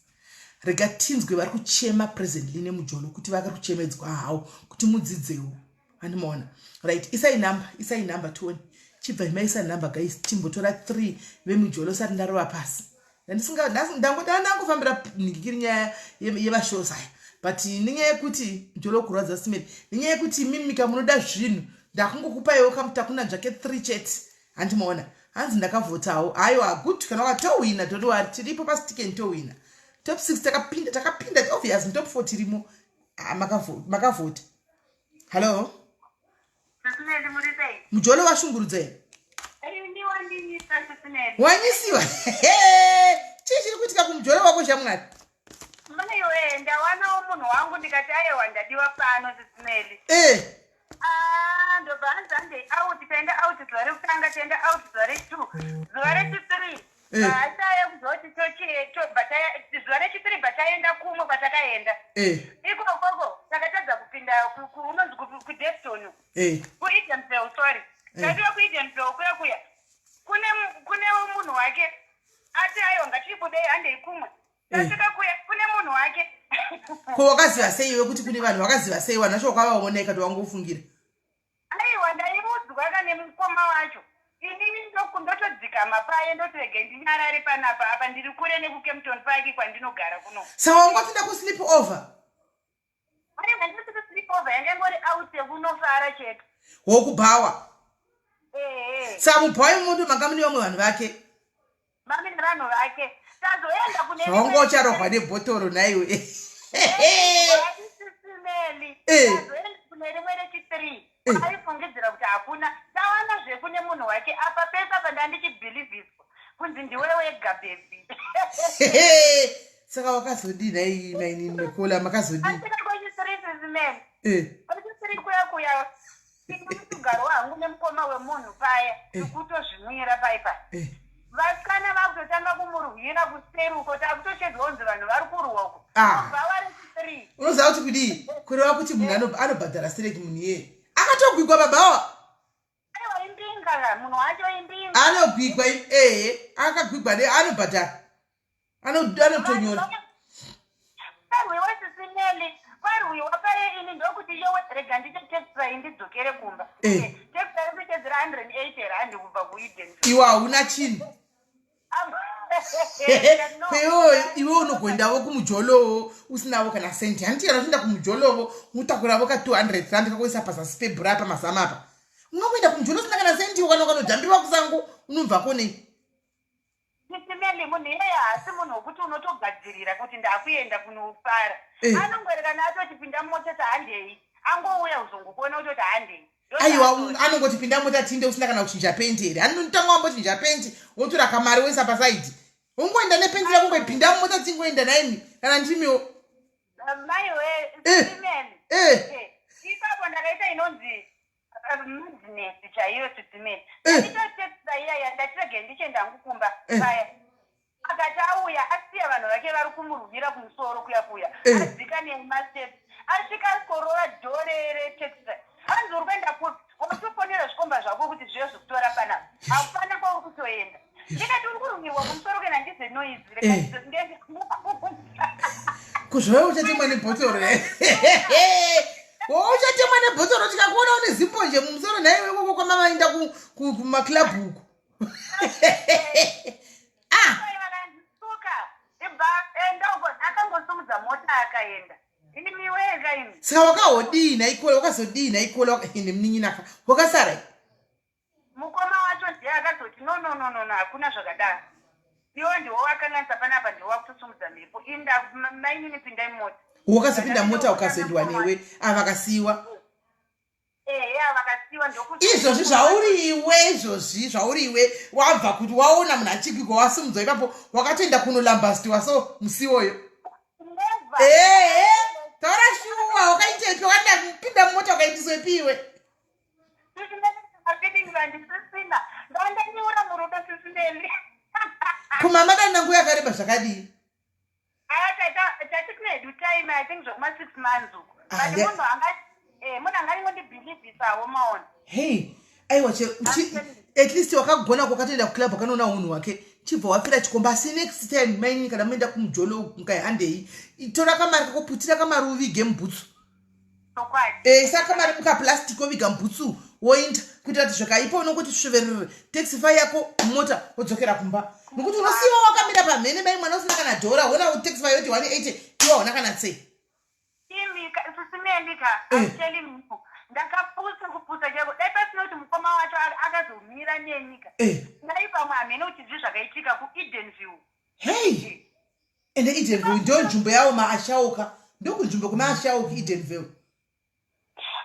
rega tinzwe vari kuchema presently nemujolo kuti vari kuchemedzwa hawo kuti mudzidzewo handimaona right isai namba toni chibva imaisa namba guys timbotora 3 vemujolo sati ndarova pasi ndangofambira ningikiri nyaya yevashows aya but nenyaya yekuti mujolo kurwadza simeni nenyaya yekuti mimika munoda zvinhu ndakungokupaiwo kamutakuna zvake 3 chete handimaona hanzi ndakavhotawo aiwa good kana wakatowina dodowari tiripo pasitiken towina top 6 takapinda obvious top 4 tirimo makavhota hallo mujolo washungurudza here wanyisiwa chii chiri kuitika kumujolo wako shamwari maiwe ndawanawo munhu wangu ndikati aiwa ndadiwa pano sisimeli ndobva hanzi handei out taenda out zuva rekutanga taenda out zuva re2 zuva rechi3 ataya kuzoti zuva rechi3 bataenda kumwe kwatakaenda ikokoko takatadza kupinda unonzi kudefton kuedenville sorry tadiwa kuedenville kuya kune munhu wake ati aiwa ngatibudei handei kumwe tasvika kuya kune munhu wake ko wakaziva seiwe kuti kune vanhu wakaziva sei wanacho wakavaoneka towangofungira aiwa ndaiudzwa kanemukoma wacho inini ndotodzikama paye ndotirege ndinyarare panapa apa ndiri kure nekukempton park kwandinogara kuno saka wangopinda kuslip over aiwa ndisiti slip over yangangori out yekunofara chete wokubhawa saka mubhawa imondo manga mune vamwe vanhu vake mami nevanhu vake tazoenda kunewangocharohwa nebhotoro naiwe sisimeli tazoenda kune rimwe rechi3 aifungidzira kuti hakuna tawana zvekune munhu wake apa pese apa ndandichibhilivhiswa kunzi ndiwe wega bebi saka wakazodii naini nekola makazodii asika kwechi3 sisimeli kwechi3 kuya mugaro wangu nemukoma wemunhu paya ikutozvimwira paipa vasikana vakutotanga kumurwira kuseruko takutochedzonzi vanhu vari kurwako bva vari 3 unoziva kuti kudii kureva kuti munhu anobhadhara sereki munhu iyeye akatogwigwa babawa aiwa imbinga munhu wacho imbinga anogwigwa akagwigwa anobhadhara anotonyora parwiwa sisimeli parwiwa paye ini ndokuti yowe rega ndicho textra indidzokere kumba textra rikuchedzera 180 rand kubva kuiden iwe hauna chinhu iwe unogoendavo kumujolowo usinavo kana senti handiti kana uchienda kumujolowo unotakuravo ka 200 rand kakuisa pazasi pebhura pamazama apa unongoenda kumujolowo usina kana senti ukanodhambiwa kusango unomvako nei sisimeli munhu iyeye haasi munhu wokuti unotogadzirira kuti ndakuenda kunofara anongoreka atotipinda mota tahandei angouya uzongokuona kutoti handei aiwa anongoti pinda mota tinde usina kana kuchinja pendi here anotanga wambochinja pendi wotora kamari woisa pasaidi ungoenda nependi yako ngoipinda mumota tingoenda naini kana ndimiwo maiwe sisimeli ipapo ndakaita inonzi madness chaiyo sisimeli nditotetsa iyaya ndatirege ndichenda hangu kumba paya akati auya asiya vanhu vake vari kumurwira kumusoro kuya adzika nemasteps asvika korora dhore retexa hanzi uri kuenda kupi watofonera zvikomba zvako kuti zviyo zvekutora panapa hakufana kwauri kutoenda ndikati uri kurungirwa kumusoro kana ndize noizi kuzvove uchatemwa nebhotoro uchatemwa nebhotoro tikakuona une zimbonje mumusoro naiwe ikoko kwamavainda kumaklabhu uku akangosumudza mota akaenda inimiweka imi saka wakahodii naikola wakazodii naikola nemnin'inaka wakasara mukoma wacho ndiye akazoti no hakuna zvakadaro iwo ndiwo wakanganisa panapa ndiwo wakutosimudza mhepo inda mainini pindai mota wakazopinda mota ukazendwa newe avakasiyiwa vakasiyiwa izvozvi zvauri iwe wabva kuti waona munhu achipiko wasimudzwa ipapo wakatoenda kunolambasitiwa so musiwoyo taura shuwa wakaitepi wakapinda mumota ukaindiswepiwe kumama danangu yakareba zvakadii tatikunedu time I think zvokuma 6 months but munhu angaringondibhilivhisawo maona hey aiwa at least wakagona kwakatoenda kuclub wakanoona unhu wake chibva wapira chikomba asi next time maini kana muenda kumujolo mukaihandei tora kamari kako putira kamari uvige mubhutsu saka kamari mukaplastic oviga mubhutsu woinda kuitira kuti zvakaipa unongoti shuverere taxify yako mota wodzokera kumba nokuti unosiyiwa wakamira pamhene mai mwana usina kana dhora wona taxify yoti 180 iwa hauna kana tse ndakapusa chako dai pasina kuti mukoma wacho akazomira nenyika dai pamwe hamene uchizvi zvakaitika kuedenview hey ende edenview ndo nzvimbo yawo maashauka ndokunzvimbo kumaashauka edenview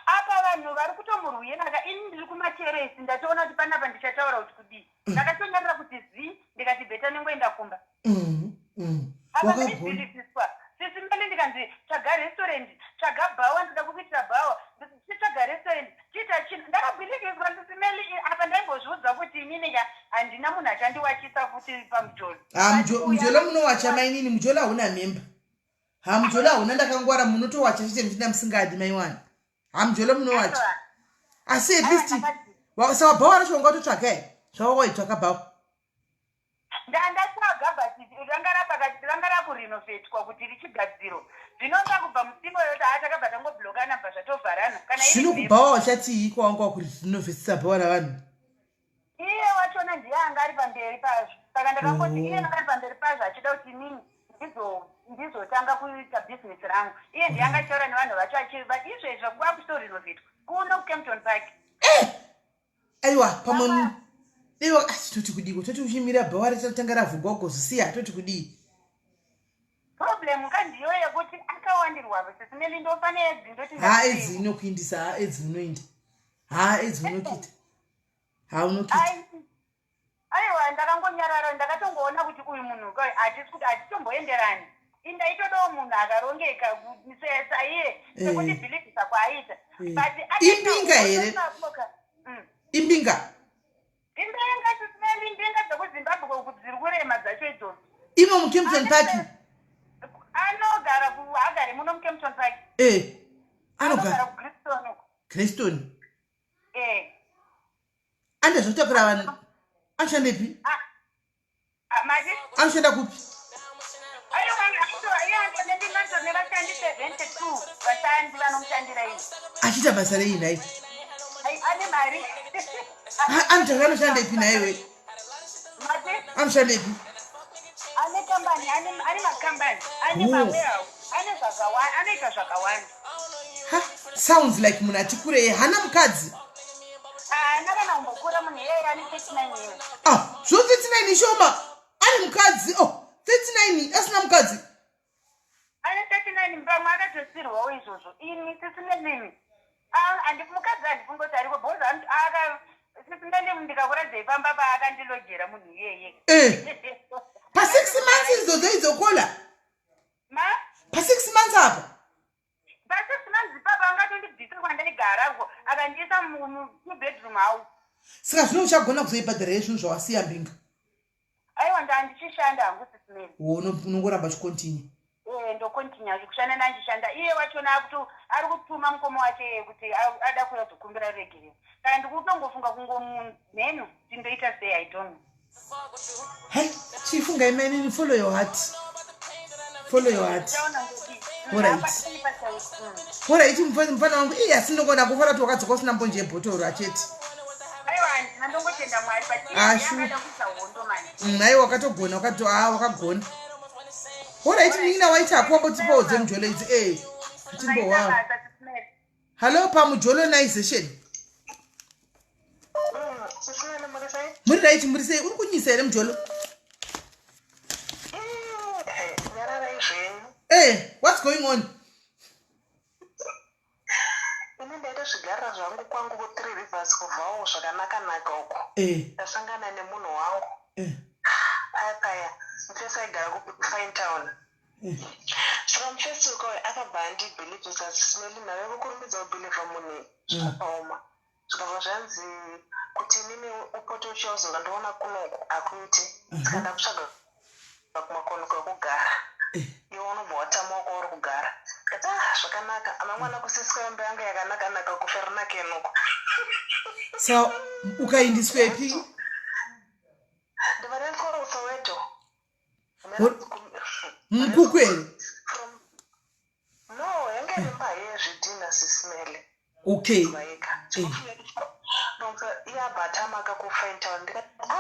apa vanhu vari kutomurwenaka ini ndiri kumateresi ndatoona kuti panapa ndichataura kuti kudii ndakatonyarira kuti zi ndikati bheta nengoenda kumba apa ndibhilisiswa sisimeli ndikanzi tsvaga restaurant tsvaga bhawa ndida kukuitira bhawa tsvaga restaurant chiita chino ndakabhilikiswa sisimeli apa ndaimbozviudza kuti inini handina munhu achandiwachisa futi pamujolo mujolo munowacha mainini mujolo hauna memba mujolo hauna ndakangwara munotowacha chete muchinda musingadi maiwana mujolo munowacha asi at least saka bhawa racho wanga utotsvaga zvawakaitsvaka bhawa ndandatsvaga but ranga rakurinovetwa kuti richigadzirwa zvinonga kubva musivo yoti hatakabva tangobhlokana bva zvatovharana kana zvino kubhawa wachatii kwawanga wakurinovhesisa bhawa ravanhu iye wachona ndiye anga ari pamberi pazvo saka ndakangoti iye anga ari pamberi pazvo achida kuti inini ndizotanga kuita bhizinesi rangu iye ndiye anga taura nevanhu vacho achiva izvezvo kwakutorinovetwa kuno kukempton park aiwa pamwe iwo toti kudii toti uchimira bhawa richatanga ravhurwa ugozosiya toti kudii problem kandiyo yekuti akawandirwa sesimeli ndofane edzindoti edzi inokuindisa edzi unoinda edzi unokita unokita aiwa ndakangonyarara ndakatongoona kuti uyu munhu hatitomboenderani indaitodawo munhu akarongeka saiye sekundibhilivhisa kwaaita imbinga here imbinga imbinga dzekuzimbabwe dziri kurema dzacho idzodzo imo mukempton park anogara agare muno mukempton park anogara kuGreystone andazvotakura vanhu anoshandepi anoshanda kupi nevashandi 72 vashandi vanomushandira ini achiita basa rei nai ane mari anotaka anoshanda ipi naiwe anoshanda ipi ane kambani ane makambani ane maweau anoita zvakawanda sounds like munhu ati kurei hana mukadzi haana kana umbokura munhu iyeye ane 39 years zvo 39 ishoma ane mukadzi 39 asina mukadzi ane 39 pamwe akatosirwawo izvozvo ini sisinenini mukadzi handifungoti ariko bhozi sisinene ndikakuradzei pamba paakandilogera munhu iyeye pa 6 months idzodzo idzokola pa 6 months apa pa 6 months papa angatondibvisa kwandaigarako akandiisa mubedroom house saka zvino uchagona kuzoibhadhara yezvinhu zvawasiya mbinga aiwa ndandichishanda hangu sisinene unongoramba chikontinyu ndokontinya zvikushanda ndanjishanda iye wachona ari kutuma mukoma wache kuti ada kuya kukumbira regerero kana ndikutongofunga kungomunhenu tindoita sei I don't know hey chifunga imenini follow your heart alright mfana wangu asindongona kufara kuti wakadzoka usina mbonje yebhotoro acheti ndongotenda mwari pachiakada kuisa hondo mani aiwa wakatogona wakagona alright nina waita akwambotipawo dzemujolo idzi atimbowawo hallo pamujournalization muri right muri sei uri kunyisa here mujolo What's going on? Ndaita zvigara zvangu kwangu ku 3 Rivers kubvawo zvakanaka uko. Ndasangana nemunhu wangu. Paya mfesa igara ku Fine Town. From first uko akabva ndibelieve SIS MELLY nawe kukurumidza kubelieve munhu zvakaoma. Zvakava zvanzi kuti nini upoto uchizoga ndoona kunoku akuiti. Skanda kutsvaga kumakono kwekugara. Iwe unobva watama uko uri kugara. Kati zvakanaka amamwana kusiswa imba yanga yakanaka kuferana kenoko. So ukaindiswepi? Ndivanendikwara kuSoweto. Mkukweli? No, yanga imba yezvidhina SIS MELLY. Okay. Yabatamaka ku Fine Town.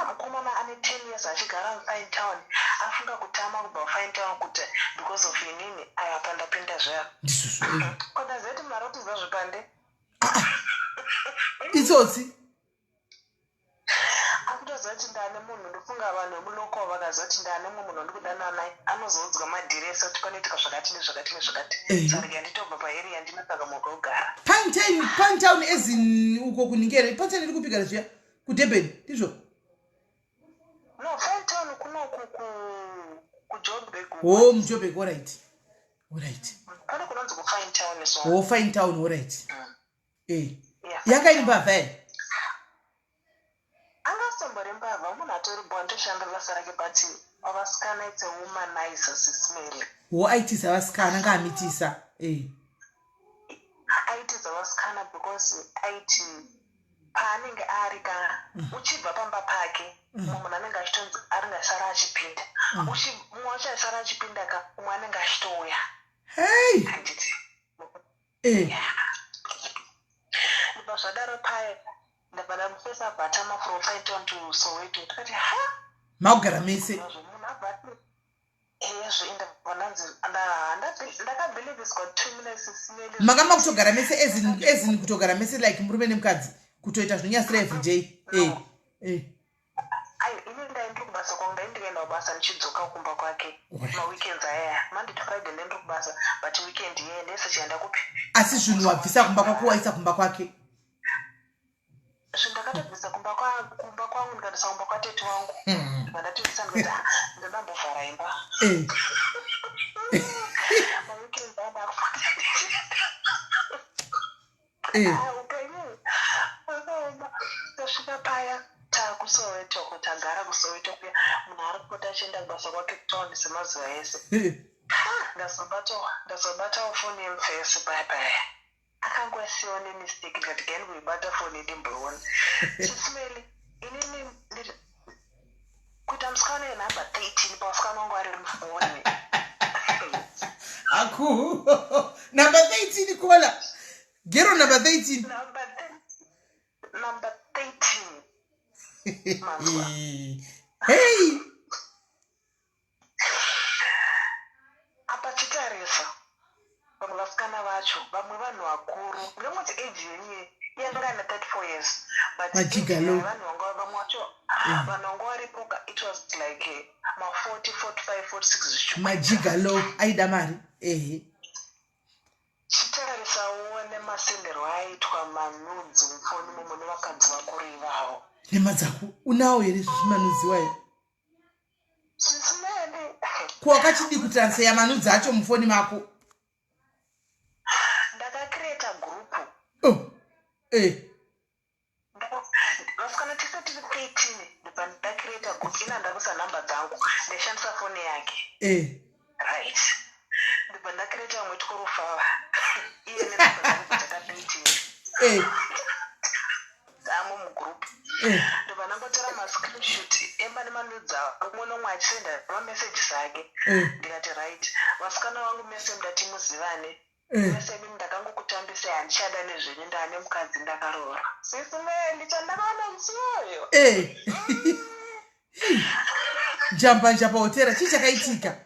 Mukomana ane 10 years achigara Fine Town. Afunga kutama kubva Fine Town kuti because of inini ayapanda pinda zvaya. Kona zeti maroti zvazvipande. Itsotsi. Akutozoti ndane munhu ndofunga vanhu muloko vakazoti ndane munhu ndikudana naye anozoudzwa madiresi kuti panoitika zvakati nezvakati. Saka nditobva paeri yandinotsvaga mugogara. Fine Town ezini uko kuningere. Fine Town iri kupika zviya ku Durban ndizvo? No, Fine Town kunoku ku Joburg. Oh, Joburg, all right. Pane kunonzi ku Fine Town so. Oh, Fine Town, all right. Yakaimba vhe. Angasombere mbava munhu atori bwandoshanda basa rake but avasikana it's a womanizer SIS MELLY. Wo aitisa vasikana ngamitisa. Aitisa vasikana because aiti paanenge ari kana uchibva pamba pake munhu anenge achitonzi aringasara achipinda. Mumwe achasara achipinda ka umwe anenge achitouya. Hey! Ndibva zvadaro paya ndabva mufesa bhatama from Fine Town to Soweto. Ndikati maugara mese. Munhu abva ndakabelieve it's got 2 minutes SIS MELLY. Makama kutogara mese ezini kutogara mese like murume nemukadzi kutoita zvinyasira everyday. Ini ndaenda kubasa kwangu ndaenda kubasa ndichidzoka kumba kwake. Weekends aya Monday to Friday ndaenda kubasa but weekend yeye ndese chienda kupi. Asi zvinhu wabvisa kumba kwako waisa kumba kwake. Zvindakatobvisa kumba kwangu ndikadisa kumba kwatete wangu. Ndakatobvisa ndikati ndambovhara imba. Weekend tasvika paya takusoweto kutagara kusoweto kuya munhu ari kupota achienda kubasa kwake kutown semazuva ese. Ndazobatawo foni yemufesi paya akangosiwa nemistake ndikati gani kuibata foni ndimboona. SIS MELLY inini kuita musikana yenhamba 13 pamusikana wangu ari mufoni. Aku number 13 kola. Gero number 13. Number 13. Hey! Apa chitarisa vamwe vasikana vacho vamwe vanhu vakuru ndomoti age yenye yandakana 34 years but majigalo vanhu vamwe vacho vanhu vanga varipo it was like ma 40 45 46 majigalo aida mari chitarisawo nemasendero aitwa manudzi mufoni mumwe nevakadzi vakuru ivavo. Nemadzaku unawo here zvimanudzi wayo? SIS MELLY kuwakachidi kutransfer manudzi acho mufoni mako? Ndakacreata group. Vasikana tese tiri 13 ndibva ndacreata group ina ndakusa nhamba dzangu ndaishandisa foni yake. Right. Ndibva ndacreata umwe tikorufava iye nenhamba dzangu dzaka 13. Dzamo mugroup. Ndibva ndangotora mascreenshot emba nemanudzi umwe nomwe achisenda mameseji ake. Ndikati right vasikana vangu mese ndati muzivane. Mese mimi ndakangokutambisa handichada nezvenyu ndane mukadzi ndakaroora. SIS MELLY chandakaona musoyo. Jamba hotera chii chakaitika?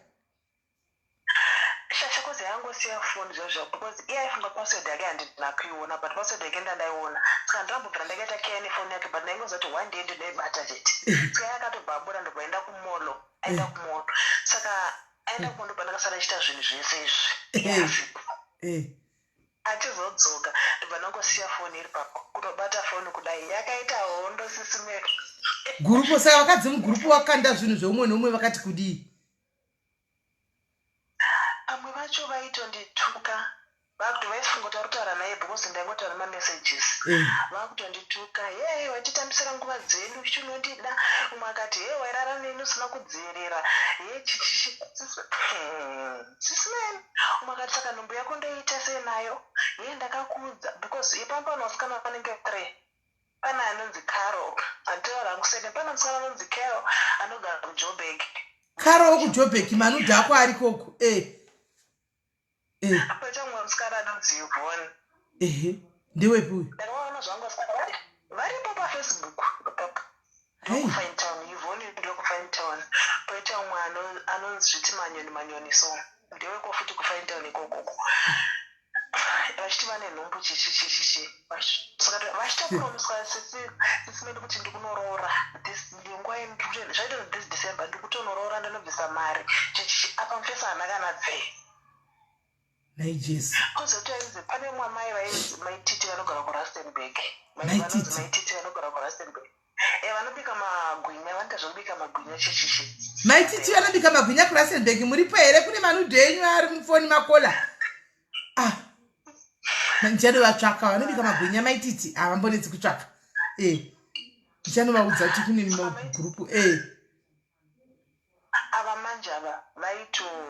Shashakozi yangosiya foni zvazvo because iye aifunga password yake handina kuiona but password yake ndandaiona. Saka ndambobvira ndakaita keya nefoni yake but ndaingozoti one day ndinoibata chete. Saka yakatobva abura ndobvaenda kumolo. Aenda kumolo. Saka aenda kundopa ndakasara chita zvinhu zvese izvi achizodzoka ndibva ndangosiya foni iri papo kutobata foni kudai yakaita hondo sisimero gurupu. Saka vakadzi mugurupu wakanda zvinhu zveumwe neumwe vakati kudii? vamwe vacho vaitondituka vakuti vaifunga kuti varikutaura naye because ndaingotaura mamessages vakutondituka wachitambisira nguva dzenyu chinondida umwe akati wairara neni usina kudzierera sisimeni umwe akati saka nhumbu yako ndoita senayo ndakakudza because ipamba panovasikana vanenge 3 pana anonzi Carol antaura angusene pana musikana anonzi Carol anogara kuJoburg. Carol wokuJoburg manudhi ako arikoko pachamwe musikana anonzi Yvonne ndewepi uyu? ndakaona zvangu vasikana varipo paFacebook papa Fine Town. Yvonne ndio Fine Town. Poita umwe anonzi zviti manyoni so ndewe futi kuFine Town ikoko vachiti vane nhumbu chichi vachitapromiswa sisimeni kuti ndikunoroora nguva zvaita this December ndikutonoroora ndinobvisa mari chichi apa mufesa ana kana dzei naijesi kozotaize pane mwamai vainzi maititi vanogara kuRustenburg maititi vanogara kuRustenburg vanobika magwinya vanoita zvekubika magwinya chichichi maititi vanobika magwinya kuRustenburg. Muripo here? Kune manudhi enyu ari mufoni makola ndichanovatsvaka vanobika magwinya maititi havambonetsi kutsvaka ndichanovaudza kuti kune gurupu ava manje ava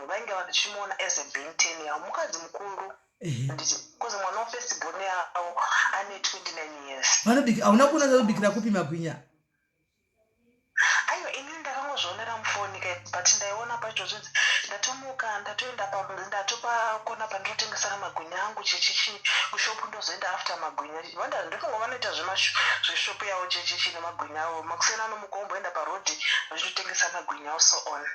vainge vachimuona as a benten yavo mukadzi mukuru kozi mwana wefacebook yavo ane 29 years. Hauna kuona kubikira kupi magwinya? Aiyo ini ndakangozvionera mufoni but ndaiona pacho zvinzi ndatomuka ndatoenda ndatopa kona pandinotengesera magwinya angu chichichi kushopu ndozoenda after magwinya vanda ndikanga vanoita zveshopu yavo chichichi nemagwinya avo makusena anomuka omboenda parodhi vachitotengesa magwinya avo so on.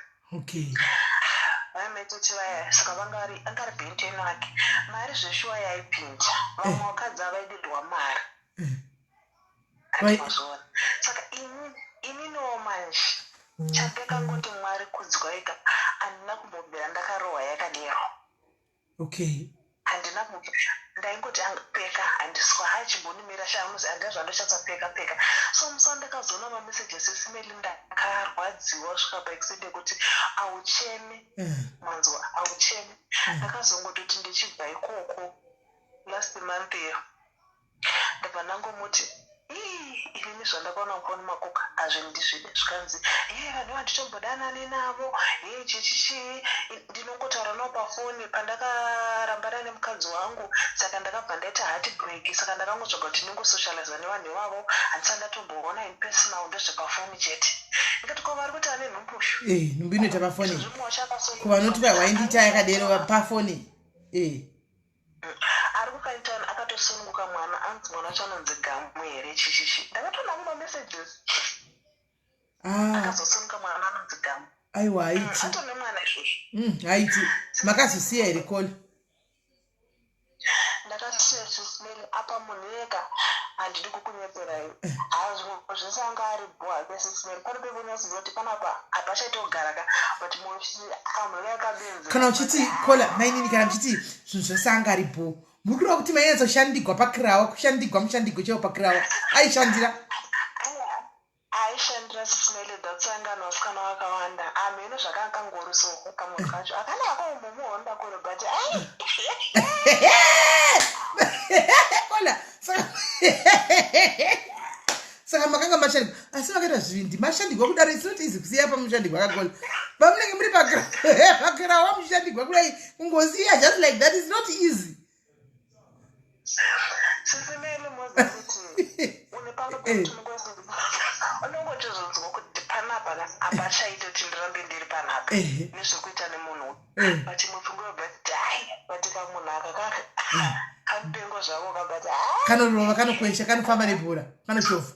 Vametoti vaya saka angari benten wake mari zveshuwa yaipinda vamwe vakadzi avaidirwa mari mazuva saka ini nowo manje chapekangoti mwari kudzwa ega handina kumbobvira ndakarohwa yakadero handina kumbobvira ndaingoti angapfeka handiswa hachimbonimira shamuzi handa zvandochatsapfeka so musa ndakazoona mamesages esimeli ndakarwadziwa svika paextende kuti aucheme manzwa aucheme ndakazongototi ndichibva ikoko last month iyo ndabva ndangomuti inini zvandakaona mufoni makoka hazvindizvide zvikanzi vanhu vanditombodanane navo chichichi ndinongotaura navo pafoni pandakarambana nemukadzi wangu saka ndakabva ndaita heartbreak saka ndakangotsvaga kuti ndingosocializa nevanhu ivavo handisati ndatomboona in personal ndezvepafoni chete ndikati ko vari kuti ane nhumbushu nhumbu inoita pafoni kuvanoti vawaindita yakadero pafoni ari kukaitana akatosununguka mwana anzi mwana wacho anonzi Gamu here chichichi ndakatoona mumamessages akazosununguka mwana anonzi Gamu aiwa haiti atone mwana izvozvo haiti makazosiya here kola ndakasiya sisimeli apa munhu yega handidi kukunyeperai zvese anga ari bhwake sisimeli pano pebunyaziva kuti panapa hapachaitogara but munhu yakabenzi kana uchiti kola mainini kana uchiti zvinhu zvese anga ari bho murikuda kuti mainyatsoshandigwa pakirawa kushandigwa mushandigo chaiwo pakirawa aishandira aishandira sisimeli datsangana vasikana vakawanda ameno zvakangangorisoho kamunhu kacho akana akaumumuhonda kure but kola saka makanga mashandigwa asi makaita zvivindi mashandigwa kudaro it's not easy kusiya pamushandigwa akakola pamunenge muri pakirawa mushandigwa kudai kungosiya just like that is not easy. sisimeli moza kuti une pano patunongozi unongotozonzwa kuti panapa hapachaita kuti ndirambe ndiri panapa nezvekuita nemunhu but mupfungwa webati bati kamunhu aka kamupengo zvavo kabati kanorova kanokwesha kanofamba nebhora kanochofa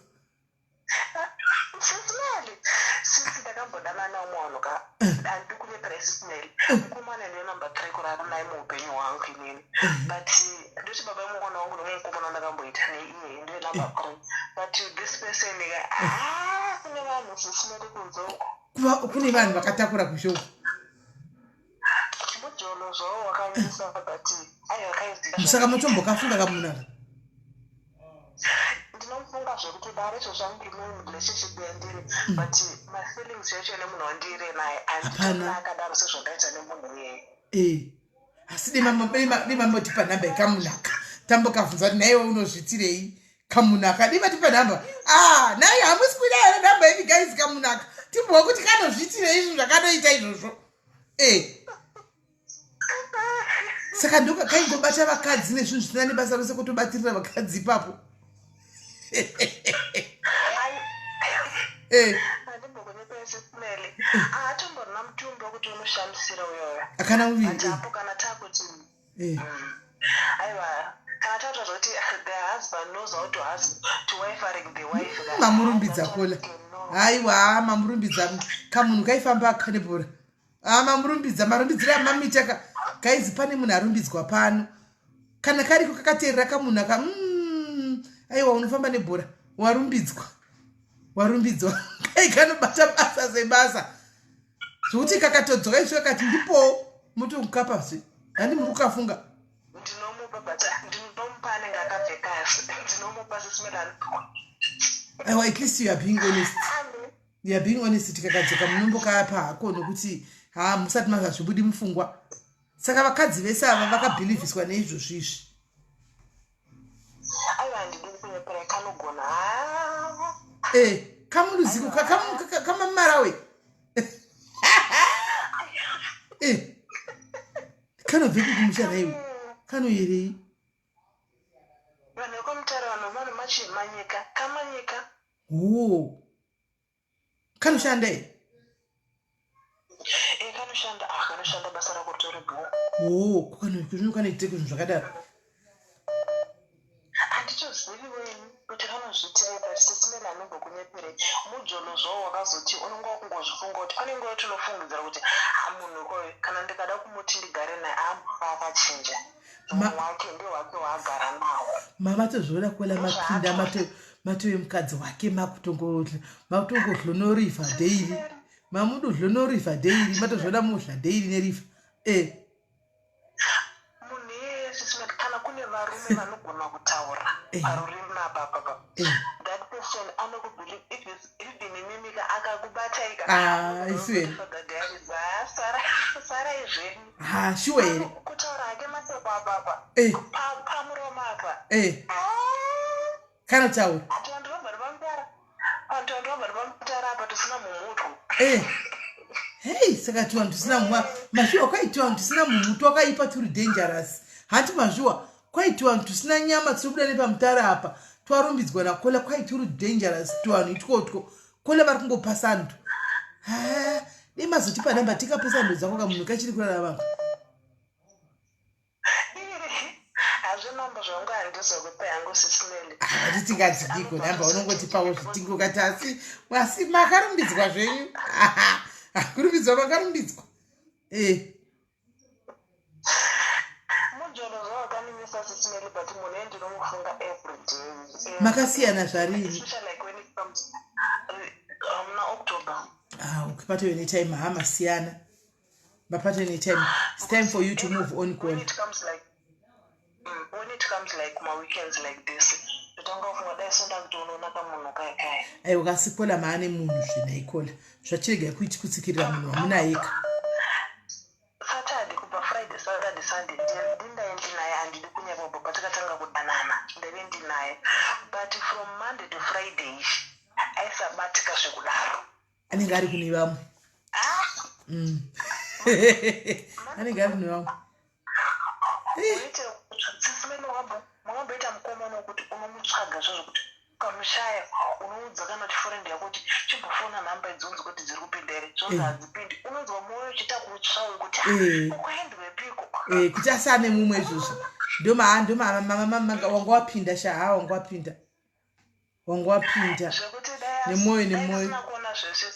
sisimeli sisi ndakambodana naumwe wanhu ka handidi kunyepera sisimeli mukomana ndiyo number 3 kurara naye muupenyu hwangu inini but ndoti baba emwana wangu nomukomana ndakamboita neiye ndiyo number 3 but this person kune vanhu sisimeli kunzoko kune vanhu vakatakura kushoko mujono zvawo wakanyisa but aiwa kaiziva musaka mutombo kafunga kamunaka ndinofunga zvekuti dare zvozvangu relationship yandiri but my feelings yacho nemunhu wandiri naye andina akadaro sezvandaita nemunhu yeye asi dimambotipa nhamba yekamunaka tambokavhunza kuti naiwe unozvitirei kamunaka dimatipa nhamba naye hamusi kuida here nhamba yenyu guys kamunaka timbowa kuti kanozvitirei izvo zvakanoita izvozvo saka ndoka kaingobata vakadzi nezvinhu zvisina nebasa rose kutobatirira vakadzi ipapo atomborina mutumbo kuti unoshandisira uyoyo akana muviri apo kana takuti aiwa kana takuta zvakuti the husband knows how to wife the wife mamurumbidza kola aiwa mamurumbidza kamunhu kaifamba akanebhora mamurumbidza marumbidzire amamita kaizi pane munhu arumbidzwa pano kana kariko kakateerera kamunhu aka aiwa unofamba nebhora warumbidzwa kai kanobata basa sebasa zvokuti kakatodzoka iswe kati ndipo mutokukapazve handi muri kukafunga ndinomupa but ndinomupa anenge akapfeka ndinomupa sisimelani aiwa at least you are being honest tikakadzoka munombokapa hako nokuti musati mazvazvibudi mufungwa saka vakadzi vese ava vakabhilivhiswa neizvozvo izvi aiwa handidi kunyepera kanogona kamuruziko kamamarawe kanobve kukumushana iwe kanoyerei vanhu vekomutare vanhu vano manyika kamanyika kanoshanda here kanoshanda basa rako ritori bhuku kanoite kunhu zvakadaro handitozivi wenyu kuti kanozvitirei but sisimele anobva kunyeperei mujono zvavo wakazoti unonga wakungozvifunga kuti pane nguva tinofungidzira kuti munhu koyo kana ndikada kumuti ndigare naye amufa akachinja munhu wake ndio wake waagara nawo mamatozviona kola mapinda matove mukadzi wake makutongodhlonorifa daily mamudodhlonorifa daily matozviona mudhla daily nerifa munhu yeye kana kune varume vanogona kutaura parurimi apapa that person anokubelieve even mimika akakubatai sara izveni shuwa here kutaura hake maseko apapa pamuromo apa kanotaura antu andobva ripamutara apa tisina mumutu hei saka tiwanhu tisina mazviwa kwaiti wanhu tisina mumutu wakaipa turi dangerous hati mazviwa kwaiti wanhu tisina nyama tinobuda nepamutara apa twarumbidzwa nakola kwaiti uri dangerous tiwanhu ityotyo kola vari kungopasa antu demazotipa namba tikapesa ndo dzako kamunhu kachiri kurara vava hazvinamba zvangu handizokupa yangu sisimeli hatitingadzidiko namba unongotipawo zvitingo kati asi makarumbidzwa zvenyu kurumbidzwa makarumbidzwa mujono zvavakanimisa sisimeli but munhu endinomufunga everyday makasiyana zvarini muna october patove netime masiyana bapatove netime it's time for you to move on when it comes like my weekends like this ndotanga kufunga dai sonda kuti unoona kamunhu kaya aiwa kasikola maane munhu zvinaikola zvachirega kuiti kutsikirira munhu wamunayeka saturday kubva friday saturday sunday ndindaye ndinaye handidi kunyepapo patakatanga kudanana ndave ndinaye but from monday to friday aisabatika zvekudaro anenge ari kune vamwe anenge ari kune vamwe mwamboita mukomana wekuti unomutsvaga zvozvokuti ukamushaya unoudza kana kuti friend yako kuti chimbofona nhamba idzonzi kuti dziri kupinda here zvonzi hadzipindi unonzwa mwoyo uchita kutsvawo kuti ukaendwepiko kuti asane mumwe izvozvo ndomamanga wanga wapinda nemwoyo kuona zveshe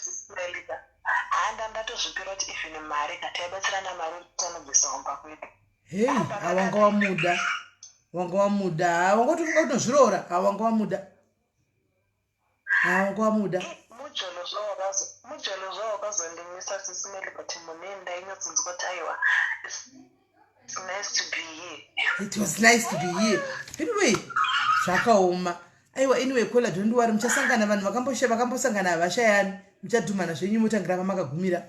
handa ndatozvipira kuti even mari kataibatsirana mari tanobvisawamba kwedu hei wanga wamuda wanga utofunga kunozvirora wanga wamuda mujolo zvavo wakazondimisa sisimeli but munenda inotsinzwa kuti aiwa Nice to be here. It was nice to be here. Anyway, zvakaoma. Aiwa, anyway, kola don't worry, mchasangana vanhu vakambosangana vashayani. Mchadhumana zvenyu mutangira pamakagumira.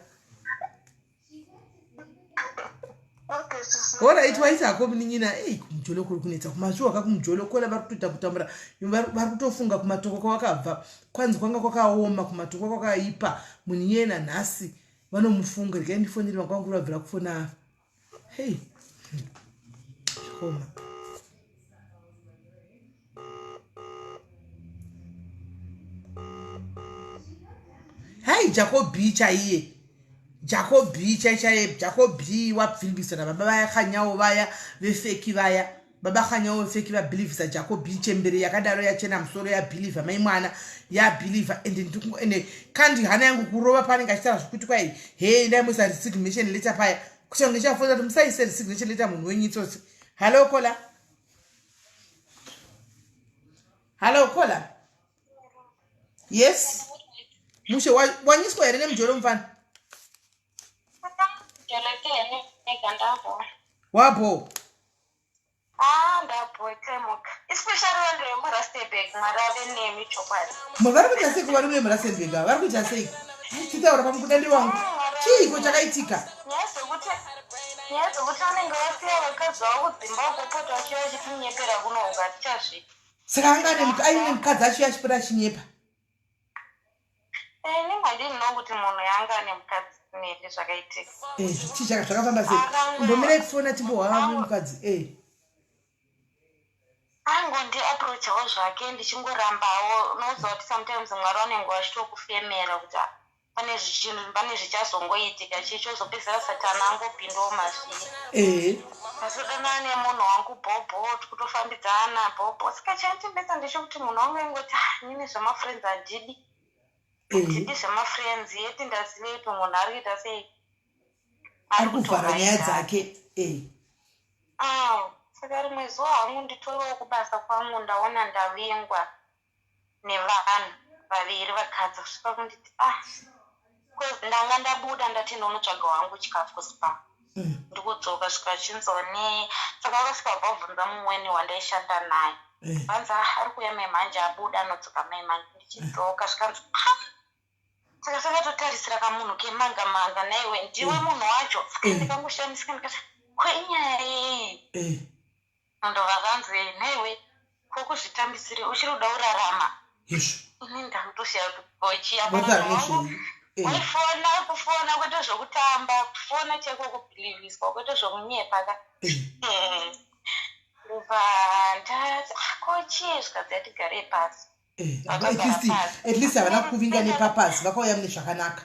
Okay, sis. Ora itwaita ako mninyina, kumjolo kuri kunetsa kumazuwa kakumjolo kola vari kutoita kutambura. Vari kutofunga kumatoko kwakabva. Kwanzi kwanga kwakaoma kumatoko kwakaipa. Munyena nhasi vanomufunga rikaendifonera vakwangu vabvira kufona. Hey. Koma. Hey, Jacob B chaiye. Jacob B chaiye, Jacob B wabvilivisa na baba vaya khanyawo vaya vefeki vaya. Baba khanyawo vefeki va believe Jacob B chembere yakadaro yachena musoro ya believer mai mwana ya believer ende kandi hana yangu kurova pane ngachitara zvikuti kwai hey ndai musa resignation letter paya kushonge chafoza kuti musaise resignation letter munhu wenyitsotsi. Hello kola. Hello kola. Yes. Mushe wanyiswa here nemjolo mfana. Wabo. Ndapotemuka. Especially when they must stay back, marave name chokwadi. Mwavari kuita sei kuvari mura Sembega? Vari kuita sei? Titaura pamukudandi wangu. Chiiko chakaitika? Yes, ukuthi anenge wasiya vakadzi wavo kuZimbabwe poto achiya achitinyepera kuno ungatichasvika. Saka aine mukadzi achiya achipera achinyepa. Ndingadini kuti munhu yanga ane mukadzi nete zvakaitika. Chii zvakafamba sei? Kumbomira kufona timbohamba mukadzi. Angondi approachawo zvake ndichingorambawo unoziva kuti sometimes Mwari anenge achitokufemera kuti pane zvichazongoitika chichozopedzera Satani angopindawo mazviri. Asi kana ane munhu wangu Bhobho tikutofambidzana Bhobho saka chaitendetsa ndechekuti munhu wangu ingoti nini zvemafriends handidi. Ndidi zvemafriends yeti ndazive kuti munhu ari kuita sei. Ari kuvhara nyaya dzake. Saka rimwe zuva hangu nditoriwo kubasa kwangu ndaona ndavingwa nevanhu vaviri vakadzi kusvika kunditi ndanga ndabuda ndati ndonotsvaga wangu chikafu kusipa ndikudzoka svika chinzoni saka akasvika bvabvunza mumweni wandaishanda naye vanzi ari kuuya memhanje abuda anodzoka memhanje ndichidzoka svikanzi saka sakatotarisira kamunhu kemanga naiwe ndiwe munhu wacho ndikangoshamisika ndikati kwenyaya yei ndo vakanzi naiwe kokuzvitambisire uchiri kuda urarama ini ndakutoshiya kuti kochiya kufona kwete zvokutamba kufona cheko kubhiliviswa kwete zvokunyepa ka ndati kochii zvikadzi yatigare pasi at least havana kuvinga nepapasi vakauya mune zvakanaka.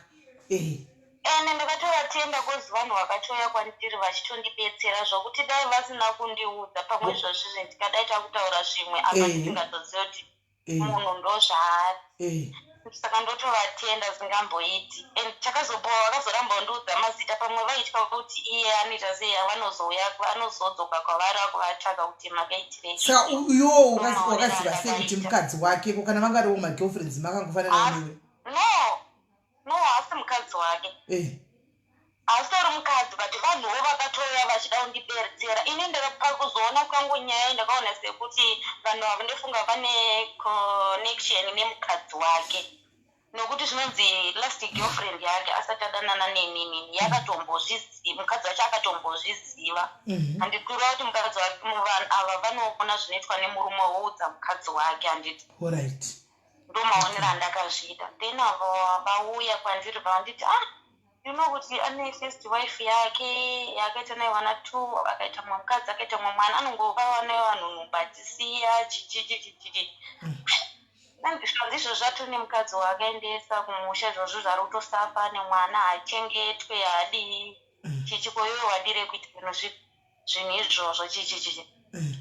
Ene ndakatovatenda kozi vanhu vakatouya kwandiri vachitondibetsera zvokuti dai vasina kundiudza pamwe zvozvizvi ndikadai takutaura zvimwe apa ndisingatoziva kuti munhu ndozvaari. Saka ndotovatenda zvingamboiti and chakazopawo vakazoramba kundiudza mazita pamwe vaitya kuti iye anoita sei vanozouya vanozodzoka kwavari vakuvatsvaka kuti makaitirei. Saka iwowo wakaziva sei kuti mukadzi wake kana vangariwo magirlfriends makangofanana newe? No, asi mukadzi wake. Asi tori mukadzi but vanhuwo vakatouya vachida kundibetsera. Ini ndakapakuzoona kwangu nyaya ndakaona sekuti vanhu ava ndofunga vane connection nemukadzi wake. Nokuti zvinonzi last girlfriend yake asati adanana nenini yakatombozviziva mukadzi wacho akatombozviziva. Handikurira kuti mukadzi wake vanhu ava vanoona zvinoitwa nemurume woudza mukadzi wake handiti. Alright. Ndomaonera ndakazviita then avo vauya kwandiri vanditi kuti ane first wife yake yakaita naye vana 2 akaita mumwe mukadzi akaita mumwe mwana anongova naye vanhu mubatisiya chichichichichi ndizvo zvato nemukadzi wakaendesa kumusha izvozvo zvari kutosafa nemwana hachengetwe hadii chichikoiwe wadire kuita zvinhu izvozvo chichichichi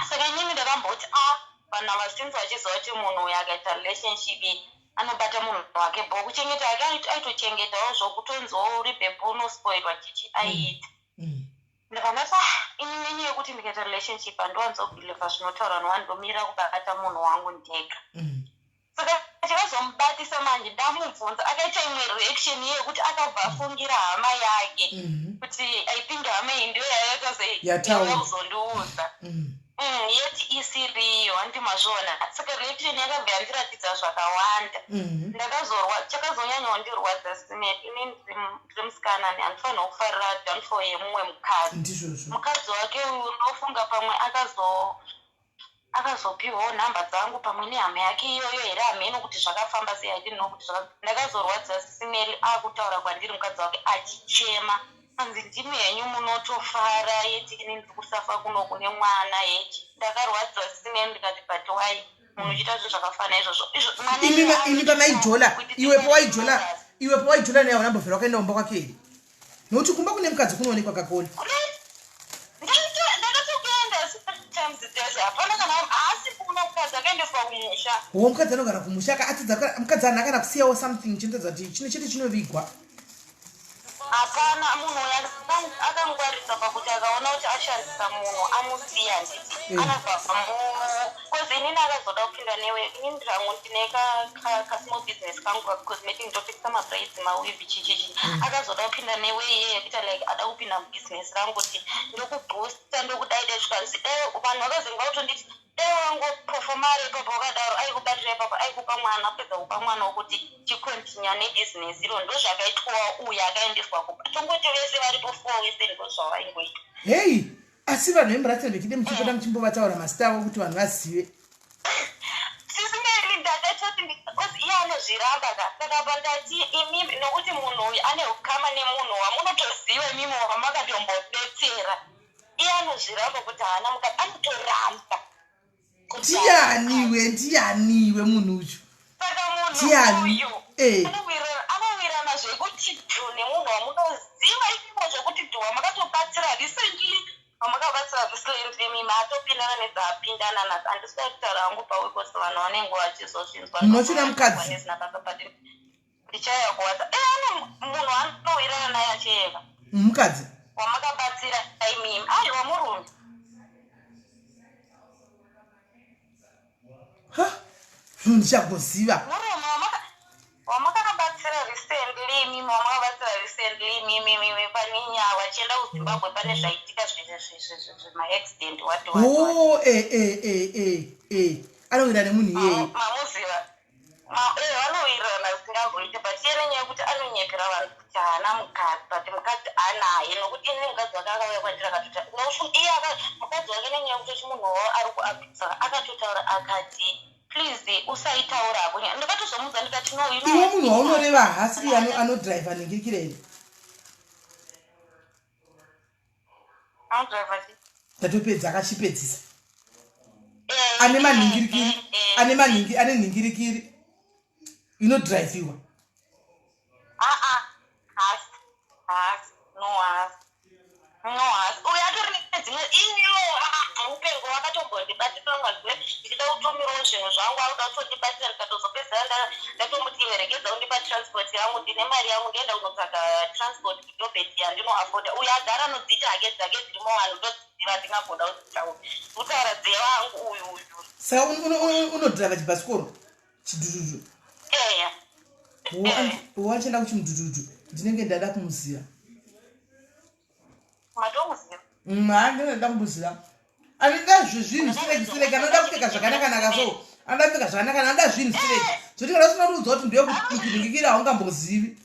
saka inini ndakamboti vanhu avasinzi vachiziva kuti munhu uyu akaita relationship anobata munhu wake bo kuchengeta ake aitochengetawo zvokutonziwo uri bhebho unospoilwa chichi aiita ndakanati ini nenyaya yekuti ndikaita relationship handiwanzobhiliva zvinotaurwa newandomira kubata munhu wangu ndega saka chakazomubatisa manje ndamubvunza akaita imwe reaction yekuti akabva afungira hama yake I think hame ndio yakazoi yakuzondiudza yeti isiriyo handimazvona saka reaction yakabva yandiratidza zvakawanda ndakazorwa chakazonyanya wandirwadza simeti inini ndiri musikana handifanira kufarira downfall yemumwe mukadzi wake unofunga pamwe akazopiwawo nhamba dzangu pamwe nehama yake iyoyo here hameno kuti zvakafamba sei haidinno kuti ndakazorwadza simeri akutaura kwandiri mukadzi wake achichema anzi ndimi henyu munotofara yeti ini ndiri kusafa kuno kune mwana yechi ndakarwadza simeri ndikati but why munochita zvo zvakafana izvozvo imi pamaijola iwepo waijola naye wanambovhera wakaenda kumba kwake here nokuti kumba kune mukadzi kunoonekwa kakoni mukadzi anogara kumusha mukadzi ana kana kusiyawo something chinotaridza kuti chino chete chinovigwa hapana munhu akangwarisa pakuti akaona kuti ashandisa munhu amusiya nditi anobva because inini akazoda kupinda newe inini ndirangu ndine kasmall business kangu cosmetic ndopikisa mabraids mawivi chichichi akazoda kupinda newe iye kuita like ada kupinda mubusiness rangu kuti ndokuboosta ndokudaida zvikanzi vanhu vakazonga kutonditi wangoperformare ipapo wakadaro aikubatira ipapo aikupa mwana kupedza kupa mwana wokuti chikontinya nebusiness iro ndo zvakaitwa uyu akaendeswa kuba tongoti vese varipo 4 wese ndo zvavaingoita hei asi vanhu vemuratenbek ide muchipota muchimbovataura mazita avo kuti vanhu vazive sisimeri ndakatoti iye anozviramba saka pandati imimi nokuti munhu uyu ane ukama nemunhu wamunotoziva imimi wamakatombodetsera iye anozviramba kuti haana mukati anotoramba ndiyaniwe munhu uyu saka munhu uyu anowirana zvekuti dhu nemunhu wamunoziva imo zvokuti dhu wamakatobatsira recently wamakabatsira recently mimi atopindana nezvaapindana nazo handiswai kutaura hangu pawikosi vanhu vanenge vachizozvinzwa munochina mukadzi nesina basa pati ndichaya kuwadza ano munhu anowirana naye achiyeva mukadzi wamakabatsira imimi aiwa murume ndichagoziva murume wamakabatsira recently mimi paninya vachienda kuzimbabwe pane zvaitika zvemaaccident anowira nemunhu iyeye mamuziva vanowirana zvisingamboite but iye nenyaya yekuti anonyepera vanhu kuti haana mukadzi but mukadzi anaye nokuti ine mukadzi wake akauya kwandiri akatota iye mukadzi wake nenyaya yekuti munhu wavo ari kuapisa akatotaura akati please usaitaura hapo ndakatozomudza ndikati no iwe munhu waunoreva hasi anodhiraivha ningirikirei tatopedza akachipedzisa ane manhingirikiri inodhiraivhiwa uyu atori nedzimwe iyo upengo wakatombondibatirangazve ndichida kutomirawo zvinhu zvangu auda kutondibatira ndikatozopedzera ndatomuti iweregedza undipa transport yangu ndine mari yangu ndienda kunotsvaga transport kudobheti yandinoafoda uyu agara anodzita hake dzake dzirimo vanhu ndodziva ndingagoda kuzitaura kutaura dzevangu uyu saka unodhirava chibhasikoro chidududu eya wachienda kuchimudududu ndinenge ndada kumuziva matomuziva ndinoda kumuziva anoda zvinhu sireki anoda kupfeka zvakanaka so anoda kupfeka zvakanaka anoda zvinhu sireki zoti kana usina ruudza kuti ndiyo kudhingikira haungambozivi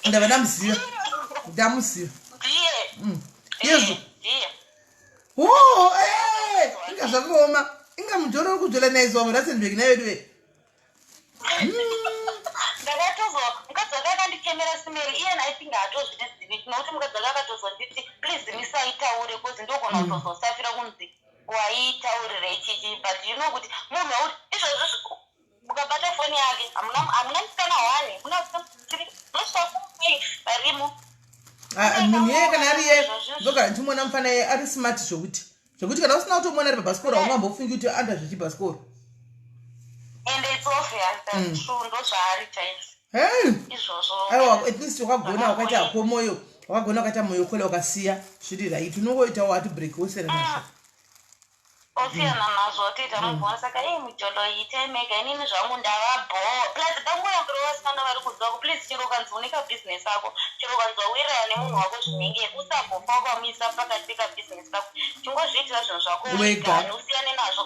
ndava ndamuziva yezu inga zvakaoma inga mujoro uri kujola naizuva murasenbek nayeduwe ndakatozwa mukadzi wake akandichemera simeri iye naipinga hatozvizivi nokuti mukadzi wake akatozonditi please misaitaure kozi ndogona kutozosafira kunzi waitaurirei chichi but you know kuti munhu wauti izvozvo ukabata foni yake hamuna musikana wani varimo munhu yeye kana ari ye ndogara ndichimona mufana ye ari smart zvokuti kana usina kutomona ari pabhasikoro haungambofungi kuti anda zvechibhasikoro and it's obvious that true ndo zvaari chaizvo izvozvo aiwa at least wakagona wakaita hako moyo wakagona wakaita moyo kwela wakasiya zviri right unongoitawo hati break wosera nazvo osiyana nazvo toita unobvona saka mujolo itemega inini zvangu ndavabho plus dangoyambiro vasikana vari kuziva ku please chero ukanzi une kabhizinesi ako chero ukanzi wawirana nemunhu wako zvinenge usambofamba ukamisa pakati pekabhizinesi kako chingozviitira zvinhu zvako wegani usiyane nazvo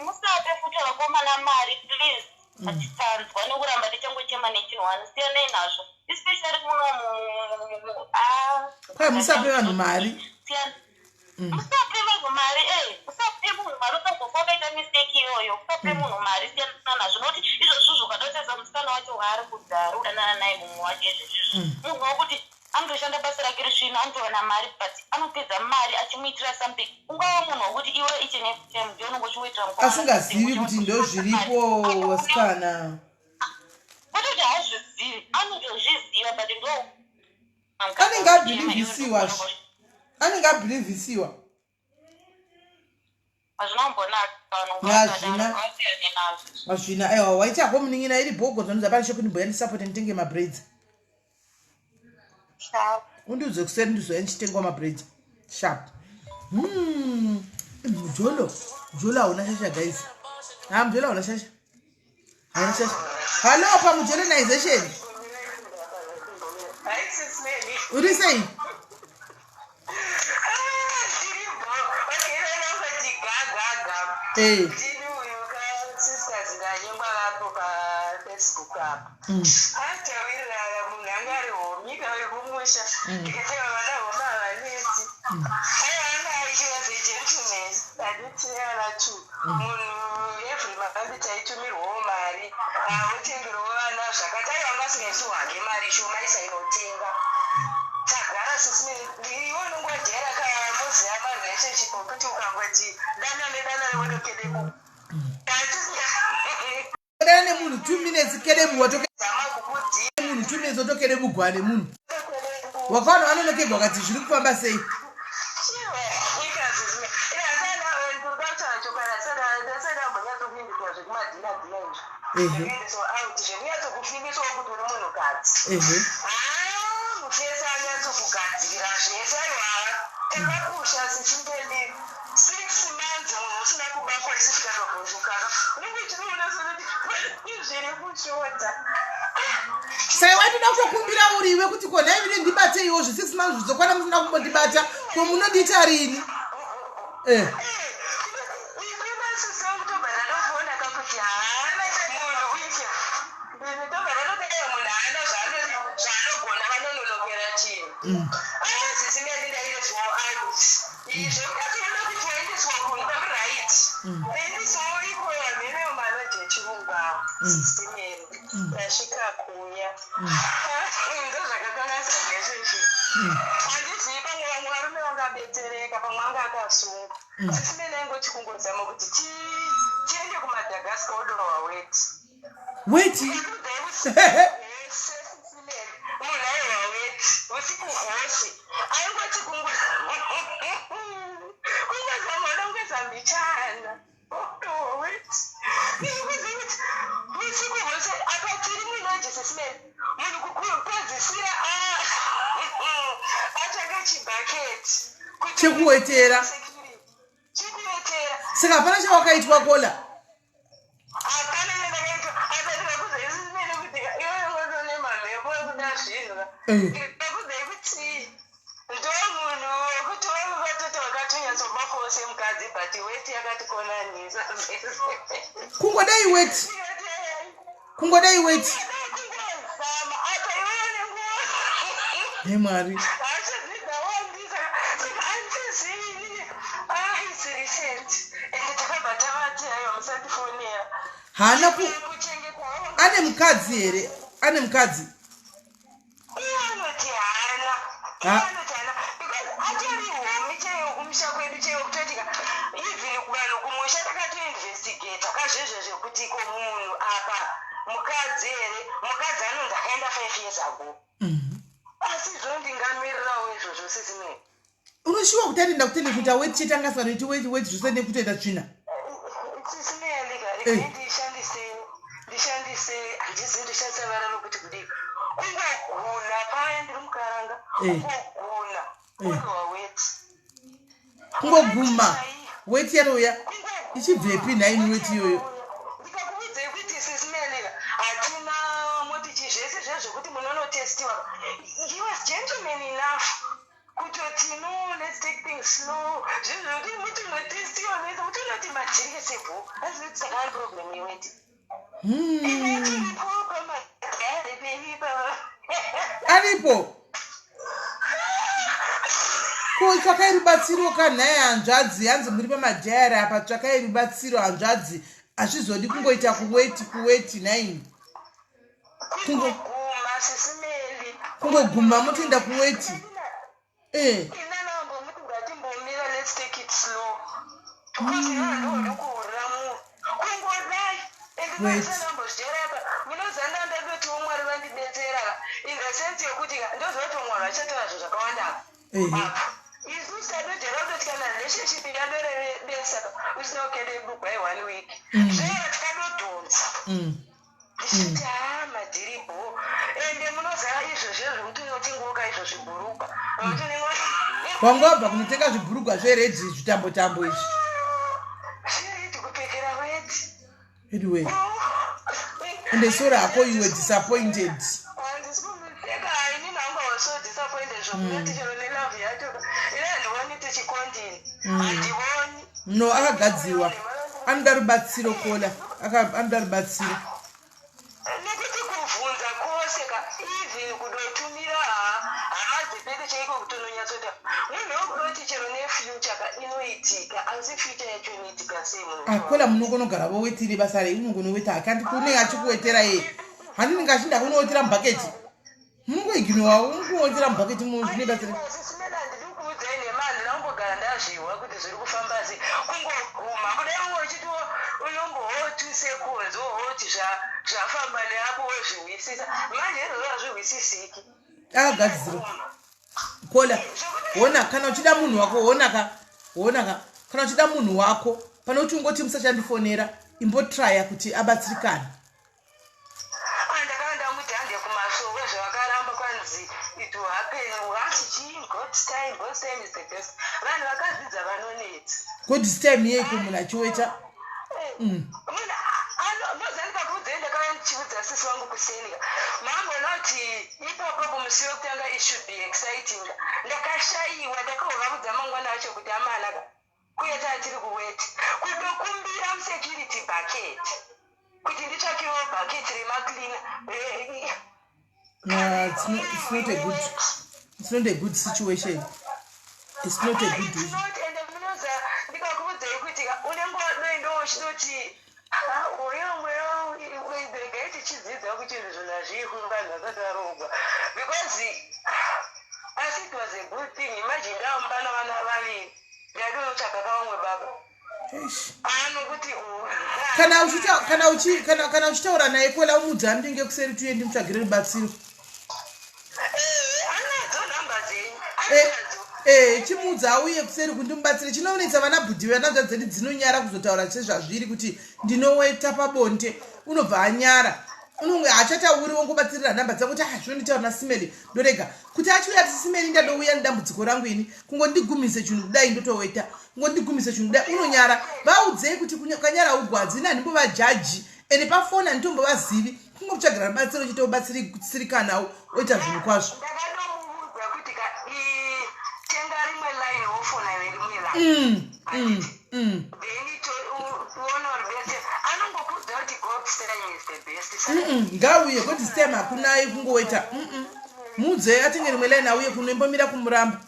musape futi vakomana mari please atitanzwa nekuramba tichangochema nechinhu wani siyanei nazvo especially muno kwai musape vanhu mari usape munhu mari usape munhu mari usambofa ukaita mistake iyoyo usape munhu mari siyana nazvo nokuti izvozvo ukadotesa musikana wacho waari kudhara udanana naye mumwe wacho izvezvizvo munhu wokuti anotoshanda basa rake risvino anotowana mari but anopedza mari achimuitira something ungava munhu wokuti iwe each and every time ndio unongochimuitira asingazivi kuti ndo zviripo wasikana kutoti haazvizivi anotozviziva but ndo anenge abhilivhisiwa anenge abhilivhisiwa hazvina aiwa waiti ako munin'ina iri bhogo dzanudza pane shopping boy andisapoti nditenge mabraids undiudze kuseri ndizoya ndichitengwa mabraids sharp mujolo hauna shasha guys mujolo hauna shasha hauna shasha halo pamujolenization uri sei ne munhu 2 minutes kerebu watoke munhu 2 minutes otokerebu gwane munhu wakaona vanonokegwa wakati zviri kufamba sei sai watoda kutokumbira uriwe kuti kona ivine ndibate iwozvo 6 months zvizokwana musina kumbondibata ko munodita rini wait chekuwetera saka hapana chawakaitwa kola kungodai weti Mwari hana ku ane mukadzi here ane mukadzi unoshiwa kuti atenda kutende kuita weti chitanga sano iti weti zvose nekutoenda tsvina kungoguma weight yaroya ichibvepi naini weight iyoyo ndikakuudzai kuti SIS MELLY hatina motichi zvese zvezvokuti munonotestiwa. He was gentleman enough kutoti no, let's take things slow. Zvezvokuti mutinotestiwa noita mutonoti majirikesepo asi saka ari problem yeweti aripo kutsvakai rubatsiro kanhaya hanzvadzi hanzi muri pamadhayari apa tsvakai rubatsiro hanzvadzi hazvizodi kungoita kuweti 9 kungoguma motoenda kuweti wangobva kunotenga zvibhurugwa zveredhi zvitambo izvi anyway ende soro yako iwe disappointed no akagadzirwa anoda rubatsiro kola anoda rubatsiro nekuti kuvhunza kwose ka even kudotumira hamadzipete chaiko kutononyatsota munhu wokudoti chero nefuture ka inoitika asi future yacho inoitika sei munhu akola munogona kugara vowetire basa rei unongonoweta akanti kunenge achikuwetera ye handinenge achinda kunowetera mubhaketi munongoiginowawo unongowetera mubhaketi munhu zvine basa ndikuudzai nemani ndambogara ndazviwa kuti zviri kufamba sei kungoguma kudai uchiti unombohoti sekonzo hoti zvafamba neapo wozviwisisa manje izvozvo hazviwisisiki akagadzirwa kola hona kana uchida munhu wako honaka kana uchida munhu wako pane kuti ungoti musachandifonera imbotraya kuti abatsirikane ndakanda muti hande kumashowe zvawakaramba kwanzi it will happen once God's time is the best. Vanhu vakadzidza vanonetsa God's time yeiko munhu achiweta mozandika kubvudza ndakachiudza sisi wangu kusenika maambona kuti ipapo kumusi wekutanga it should be exciting ndakashayiwa ndakauvabudza mangwana acho kuti amanaka kuyeta atiri kuweti kutokumbira musecurity bucket kuti nditsvakewo bucket remaklina it's not a good situation. It's not a good it's not, and munoza ndikakuudzai kuti unenge wadoenda uchitoti ndega tichidzidza kuti zvinhu hazviikunganhu akadarogwa because asi it was a good thing. Imagine ndambana vana vaviri ndadonotsvaka kavamwe baba kana uchitaura naye kola umudza ndinge kuseri tuye ndimutsvagire rubatsiro anadzo nhamba dzenyu chimudza auye kuseri kundimubatsire chinoonetsa vana bhudhi vanazva dzedu dzinonyara kuzotaura sezvazviri kuti ndinoweta pabonde unobva anyara unonge hachatauri wongobatsirira nhamba dzako kuti zvinonditaura naSIMELLY ndorega kuti achiuya kuti SIMELLY ndadouya nedambudziko rangu ini kungondigumisa chinhu kudai ndotoweta kungondigumisa chinhu kudai unonyara vaudzei kuti kanyara ugwadzi nandimbova jaji ende pafoni handitombovazivi kungotsvagira rubatsiro uchita ubatsirikanawo oita zvinhu kwazvo ndakanomuudza kuti tenga rimwe line wofona nerimwe line ngauye God's time hakunai kungoweta mudze atenge rimwe line auye kuno imbomira kumuramba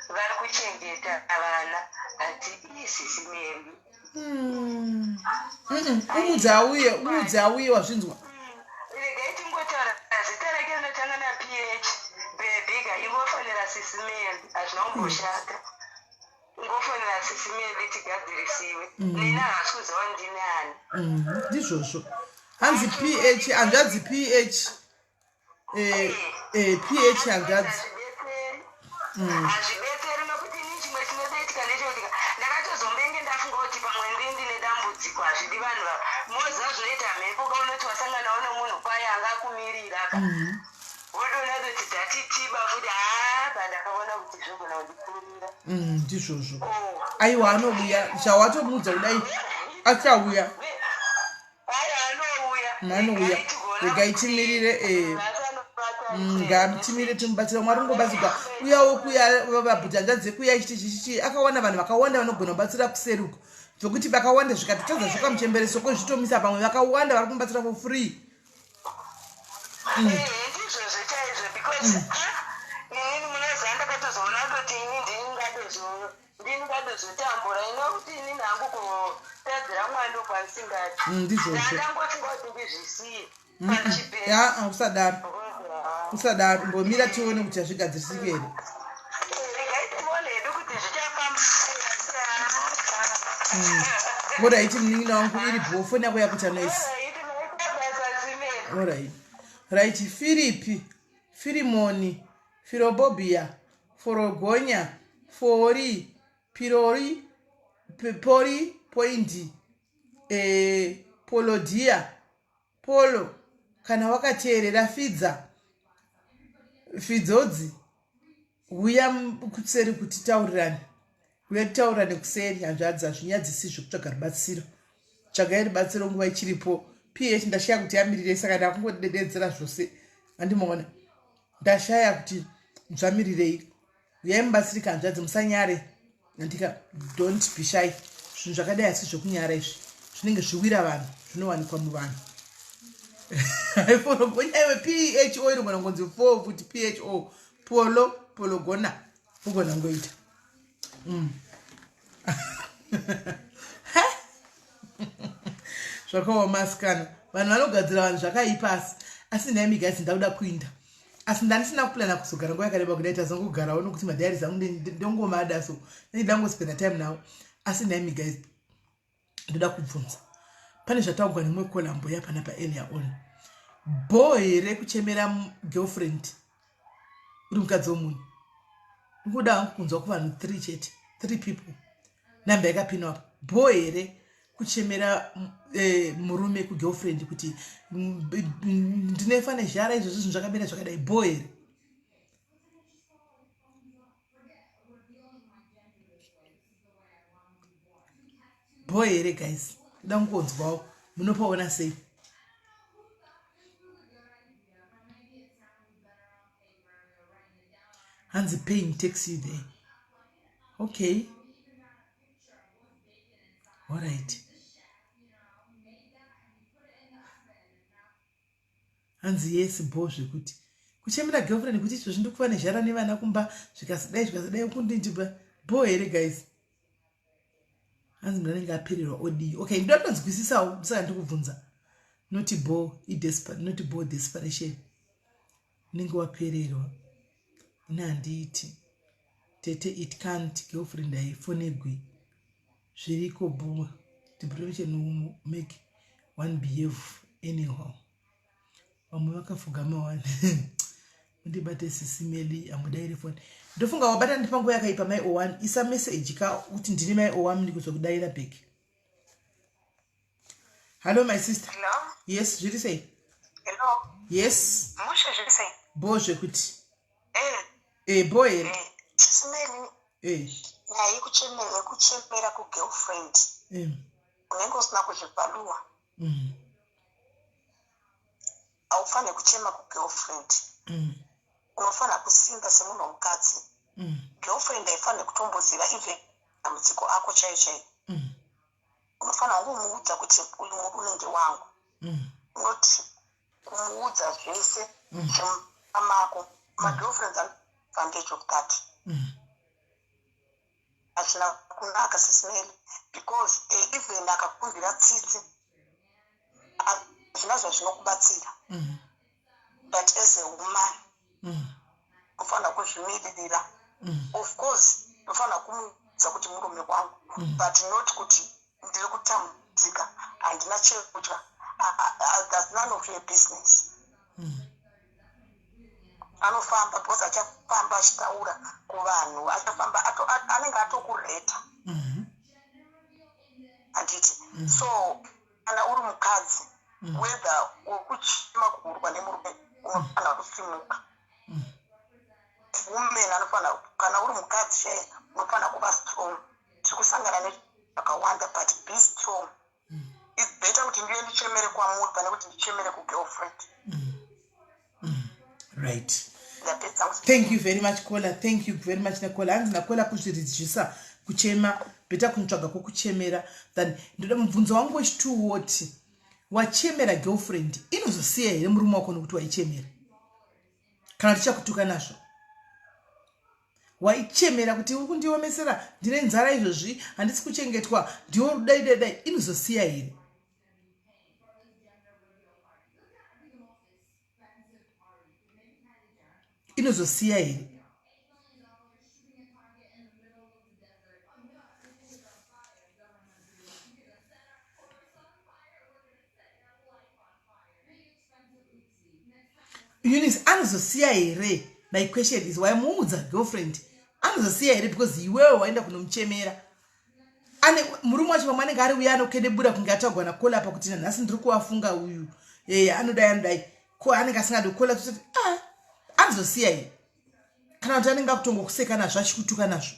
vari kuchengeta vana ati isisi MELLY umudze auye wazvinzwa regai tingotaura zita rake rinotanga naPH bebhiga ingofanira sisi MELLY hazvina kumboshata ingofanira sisi MELLY tigadzirisiwe nina hasi kuziva ndini ani ndizvozvo hanzi PH hanzvadzi PH PH hanzvadzi hazvibetseri nokuti ini chimwe chinodaitika ndechekuti ndakatozombenge ndafunga kuti pamwe ndine dambudziko hazvidi vanhu moza zvinoita mhepo kaunoti wasanganawo nomunhu kwaye anga akumirira Udona kuti tiba futhi bandakaona kuti zvogona kundikurira. Ndizvozvo. Aiwa anobuya chawatomudza kudai achauya. Anouya. Regaichimirire ngatimirire timubatsira Mwari ngobatsirwa. Uyawo kuya vabhutandadze kuya chichi akawana vanhu vakawanda vanogona kubatsira kuseri uko. Zvokuti vakawanda zvikatotadza zvakamuchembereso kozvitomisa pamwe vakawanda vari kumubatsira for free. Usadaro mbomira tione kuti azvigadzirisike here. Alright, mningi wangu iri bhofoni yako yakuita noise. Alright. Right, Philippi, Filimoni, Filobobia, Forogonya, Fori, Pirori, Pori, Poindi, Polodia, Polo, kana wakateerera fidza, fidzodzi, uya kuseri kuti taurirane. Uya titaurane kuseri hanzvadza zvinyadzisizvo kutsvaga rubatsiro. Tsvagai rubatsiro nguva ichiripo. PH ndashaya kuti yamirire saka ndakungodededzera zvose. Andimoona. Ndashaya kuti zvamirirei. Uyai mubatsirika hanzvadzi musanyare. Ndika don't be shy. Zvinhu zvakadai asi zvokunyara izvi. Zvinenge zviwira vanhu, zvinowanikwa muvanhu. Forogonya iwe PHO inogona kunzi 4 kuti PHO pologona ugona ngoita. Zvakaomasikana vanhu vanogadzira vanhu zvakaipa asi nami guys ndauda kuinda asi ndandisina kuplana kuzogara nguva yakareba kudai tazongogarawo nokuti madhayari zangu ndongomada so ndangospenda time nawo asi nami guys ndoda kubvunza pane zvataugwa nemwe kolambo yapana paearlier on boy here kuchemera girlfriend uri mukadzi womunhu ndoda kunzwa kuvanhu 3 chete 3 people namba yakapinwa apa boy here kuchemera murume kugirlfriend kuti ndinefane zhara izvo zvinhu zvakamira zvakadai boy here boy here guys ndoda kungonzwawo munopaona sei hanzi paying takes you there okay all right hanzi yes bo zvekuti kuchemera girlfriend kuti izvo zvindikuva nezhara nevana kumba zvikasadai kundindiba bo here guys hanzi munhu anenge apererwa odii okay ndoda kutonzwisisawo saka ndikubvunza not bo not bo desperation unenge wapererwa ine handiiti tete it can't girlfriend haifonegwi zviriko bo depression will make one behave anyhow vamwe vakafugama wani ndibate SIS MELLY amudaire phone ndofunga wabata ndipango yakaipa mai o1 isa message ka kuti ndini mai o1 ndikuzokudaira back. Hello my sister. Hello. Yes, zviri sei? Hello. Yes. Musha zviri sei? Bozve kuti. Boy. SIS MELLY. Nayi kuchemera ku girlfriend. Unenge usina kuzvibhaluwa. Aufane kuchema ku girlfriend. Unofana kusimba semunhu womukadzi. Girlfriend haifane kutomboziva even dambudziko ako chaiyo. Unofana kumuudza kuti uyu murume ndewangu. Not kumuudza zvese zvamako. Ma-girlfriends are advantage of that. Achina kunaka SIS MELLY because even akakumbira tsitsi zvinazo zvinokubatsira. But as a woman, ufana kuzvimiririra. Of course, ufana kumuudza kuti murume wangu, but not kuti ndiri kutambudzika handina chekudya. That's none of your business. Anofamba because achafamba achitaura kuvanhu, achafamba anenge atokureta. Anditi. So kana uri mukadzi whether ukuchema kuurwa nemurume unofana kusimuka women anofana kana uri mukadzi unofana kuva strong. Tikusangana nezvakawanda but be strong. It's better kuti ndiye ndichemere kwamuri pane kuti ndichemere kugirlfriend. Right. Thank you very much, Kola. Thank you very much, Nakola. Hanzi Nakola kuzvirizisa kuchema beta kuntsvaga kokuchemera than ndoda mubvunzo wangu wechituwo woti wachemera girlfriend inozosiya here murume wako nokuti waichemera kana tichakutuka nazvo waichemera kuti uri kundiomesera ndine nzara izvozvi handisi kuchengetwa ndiwo dai inozosiya here inozosiya here Eunice, anozosiya here. My question is why muudza girlfriend anozosiya here because iwewe waenda kunomuchemera ane murume wacho pamwe anenge ari uya anokedebura kunge atagwana kola apa kuti nhasi ndiri kuwafunga uyu anodai ko anenge asingadi kukola kuti anozosiya here kana kuti anenge akutongokuseka nazvo achikutuka nazvo.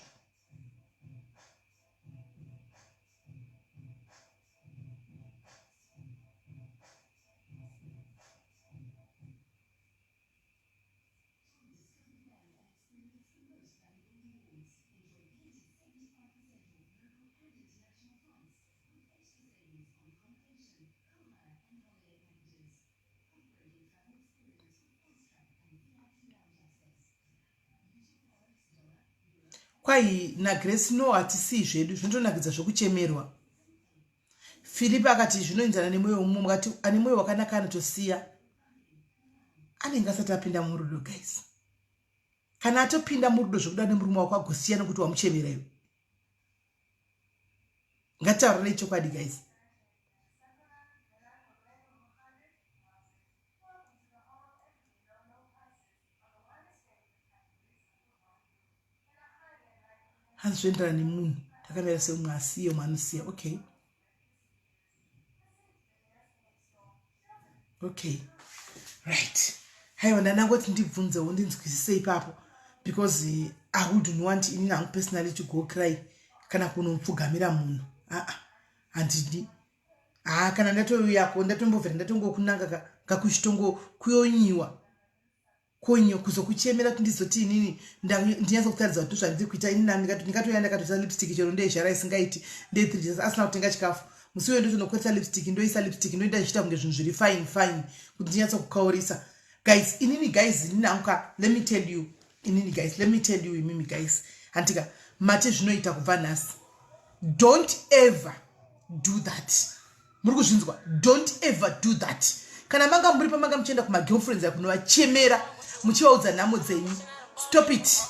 Kwai na Grace no hatisi zvedu zvinotonakidza zvokuchemerwa. Philip akati zvinoenzana nemwoyo womumwe ngati ane mwoyo wakanaka anotosiya. Anenge asati apinda murudo guys. Kana atopinda murudo zvokuda nemurume wako agosiya nokuti wamuchemera iwe. Ngataurire chokwadi guys. Hanzvendera nemunhu takamira seumwe asiye umwe anosiya. Okay right. Haiwa ndanangoti ndibvunzewo ndinzwisise ipapo because I wouldn't want inini hangu personally to go cry kana kunomupfugamira munhu handidi kana ndatouyako ndatombobvera ndatongokunanga kakuchitongo kuyonyiwa kuzokuchemera kuti ndizoti inini ndinyaza kutaridza kuti zvandiri kuita inini ndingatoenda ndakatoisa lipstick chero ndeizhara isingaiti ndei 3 days asina kutenga chikafu musi uyo ndotonokwetsa lipstick ndoisa lipstick ndoita ndichita kunge zvinhu zviri fine kuti ndinyatsa kukaurisa guys. Inini guys inini anguka let me tell you imimi guys handika mate zvinoita kubva nhasi. Don't ever do that. Muri kuzvinzwa? Don't ever do that. Kana manga muri pamanga muchienda kuma girlfriends yakunovachemera muchivaudza nhamo dzenyu, stop it.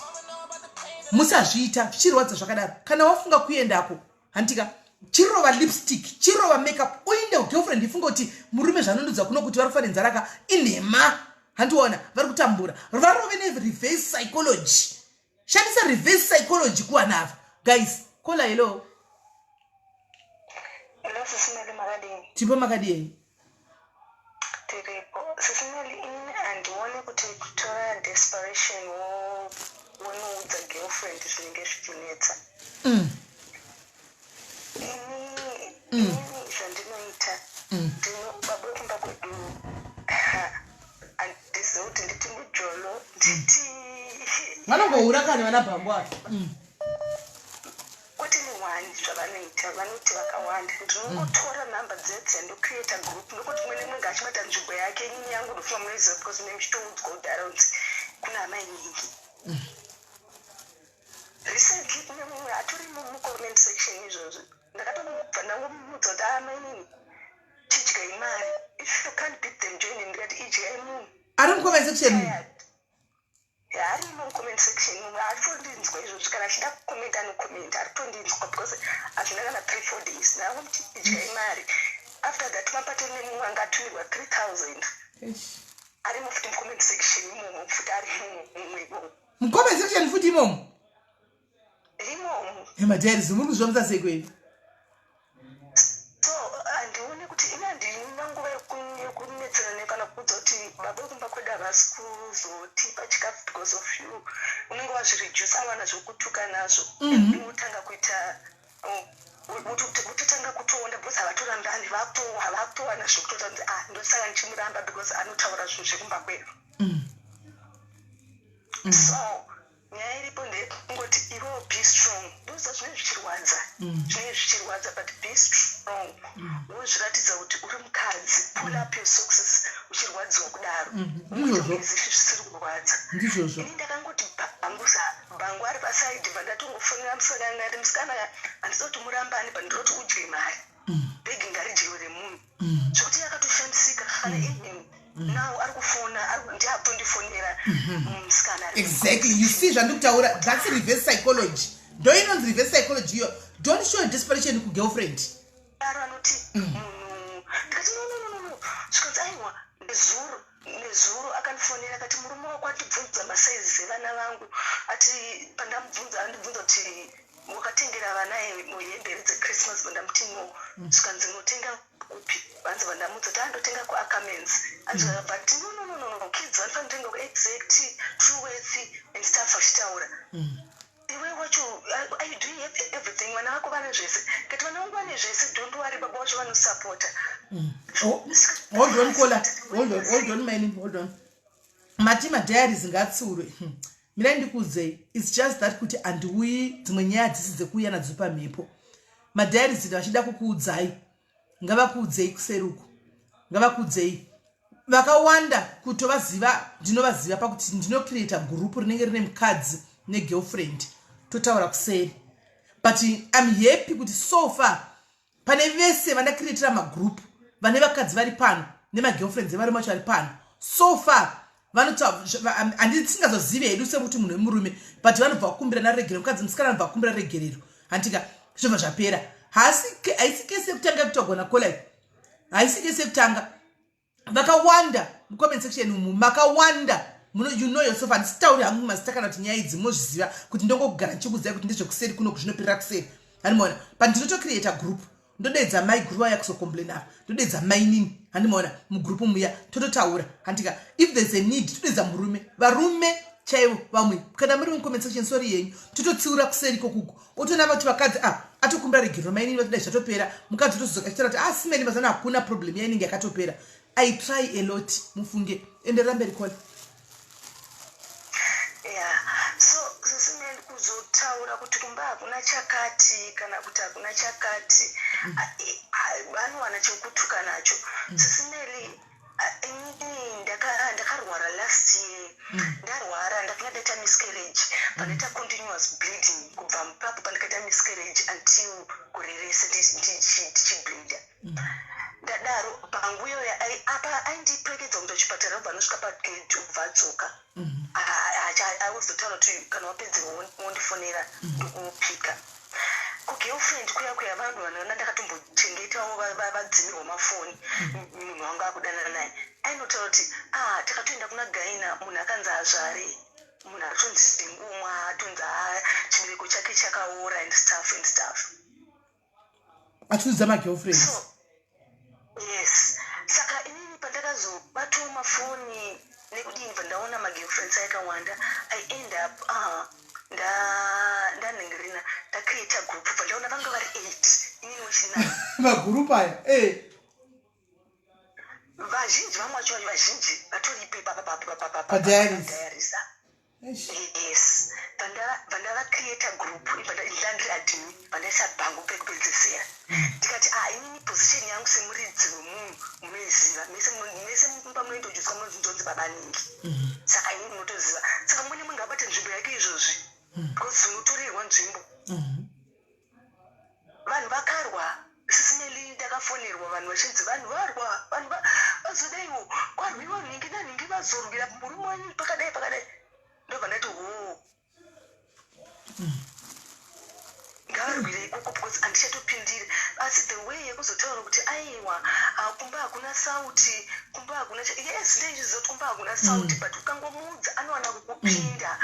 Musazviita zvichirwadza zvakadaro. Kana wafunga kuendako handika chirova lipstick chirova makeup uinde girlfriend ifunga kuti murume zvanondudza kuno kuti vari kufanira nzaraka inhema handiona vari kutambura varove reverse psychology. Shandisa reverse psychology kuvanava guys. Kola hello Sisi Melly makadini. Tipo makadini tiripo. Sisi Melly ini andione kuti kutora desperation wonoudza girlfriend zvinenge zvichinetsa. Ini zvandinoita ndinobaba kwedu handizivi kuti nditi mujolo nditi vanongoura kani vana bhambo ati kuti ni wani zvavanoita vanoti vakawanda ndinongotora nhamba dzedze ndocreata group nokuti mwe nemwe ngachibata nzvimbo yake inini yangu ndofuna munoiziva because mune muchitoudzwa kudhara kuti kuna amai nyingi. Recently kune mumwe atori mucomment section izvozvo ndakatomubva ndangomudza kuti amai nini chidyai mari if you can't beat them join ndikati idyai munhu ari mucomment section ari mucomment section mumwe arikutondinzwa izvozvo kana achida kukomenta anokomenta arikutondinzwa because hazvina kana 3-4 days ndakangomuti idyai mari. After that mapate nemumwe angatumirwa 3000 ari mufuti mucomment section imomo futi ari mumwe mucomment section futi imomo madhari zimuri kuzvamutsa sei kwenu. So andione kuti ina ndina nguva yekunetserana kana kudza kuti baba kumba kweda havasi kuzotipa chikafu because of you unenge wazviredusa wana zvokutuka nazvo unotanga kuita utotanga kutoonda because havatorambani havakutowana zvokutotanzi ndosaka ndichimuramba because anotaura zvinhu zvekumba kwedu so nyaya iripo ndekungoti iwewo be strong ndoziva zvinenge zvichirwadza but be strong wozviratidza kuti uri mukadzi pull up your socks uchirwadziwa kudaro zvisiri kurwadza ini ndakangoti bhangu ari pasaidhi vandatongofonera musikana ati musikana handisoti murambani pandiroti udye mari bhegi ngaridyiwe remunhu zvokuti yakatoshandisika kana evening now ari kufona ndiatondifonera musikana exactly you see zvandikutaura that's reverse psychology ndo inonzi reverse psychology iyo don't show desperation kugirlfriend aro anoti munhu ndikati no zvikanzi aiwa nezuro akandifonera akati murume wako atibvunza masaizi evana vangu ati pandamubvunza andibvunza kuti wakatengera vana hembe dzechristmas vandamuti no zvikanzi notenga kupi vanzi vandamudza kuti andotenga kuacamens anzvaa but no kids vanofanira kutenga kuexact true worth and stuff achitaura iwe wacho are you doing everything vana vako vane zvese ngati vana vangu vane zvese don't worry baba wacho vanosupporta hold on man hold on matima diaries ngatsiurwe mina ndikudzei it's just that kuti andiuyi dzimwe nyaya dzisi dzekuuya nadzo pamhepo madiaries vachida kukuudzai ngavakuudzei kuseruku ngavakuudzei vakawanda kutovaziva ndinovaziva pakuti ndinocreata gurupu rinenge rine mukadzi negirlfriend totaura kuseri but I'm happy kuti so far pane vese vandacreatira magurupu vane vakadzi vari pano nemagirlfriends evari macho vari pano so far handisingazozive hedu sekuti munhu wemurume but vanobva vakumbirana regerero mukadzi musikana vanobva vakumbira regerero handika zvobva zvapera haisi kese yekutanga kutogona kolai haisi kese yekutanga vakawanda mucomment section umu makawanda you know yourself handisitauri hangu masitakana kuti nyaya idzi mozviziva kuti ndongogara ndichikuziva kuti ndezvekuseri kuno kuzvinopirira kuseri handimaona but ndinotocreata group ndodedza mai group aya kuzocomplain apa ndodedza mai nini handimaona mugroup muya tototaura handika if there's a need todedza varume chaivo vamwe kana muri mucomment section sorry yenyu tototsiura kuseri kokuko otona vati vakadzi atokumbira regerero mai nini vatodai zvatopera mukadzi tozozoka chitara kuti simeni mazana hakuna problem yainenge yakatopera I try a lot mufunge ende ramberi kwali so simeni kuzotaura kuti kumba hakuna chakati kana kuti hakuna chakati vanowana chekutuka nacho sisimeli inini ndakarwara last year ndarwara ndakanga ndaita miscarriage pandaita continuous bleeding kubva mupapo pandakaita miscarriage until kurerese ndichibleeda ndadaro pangu iyoyo apa aindipfekedza kuenda kuchipatara ubva anosvika pagate ubva adzoka aizotaura kuti kana wapedza wondifonera ndokupika kugirlfriend kuya vanhu vanoona ndakatombochengetawo vadzimirwa mafoni munhu wanga akudanana naye ainotaura kuti takatoenda kuna gaina munhu akanzi azvare munhu atonzi ngumwa atonzi chibereko chake chakaora and stuff achiudza magirlfriends yes saka inini pandakazobatawo mafoni nekudini pandaona magirlfriends akawanda I end up ndanengerina ndacreata group pandaona vanga vari 8 inini wechina magurupu aya vazhinji vamwe vacho vazhinji vatoripe padiaries yes pandavacreata group ndandiri admin pandaisa bhangu pekupedzesera ndikati inini position yangu semuridzi wemunhu munoiziva mese pamunoindojudzwa munonzi babaningi saka inini munotoziva saka mune munhu abata nzvimbo yake izvozvi because unotorerwa nzvimbo vanhu vakarwa sisimeli ndakafonerwa vanhu vachinzi vanhu varwa vanhu vazodaiwo kwarwiwa nhingi nanhingi vazorwira murume wenyu pakadai ndobva ndati ngavarwire ikoko because handichatopindire asi the way yekuzotaura kuti aiwa kumba hakuna sauti kumba hakuna yes ndeichizoti kumba hakuna sauti but ukangomuudza anowana kukupinda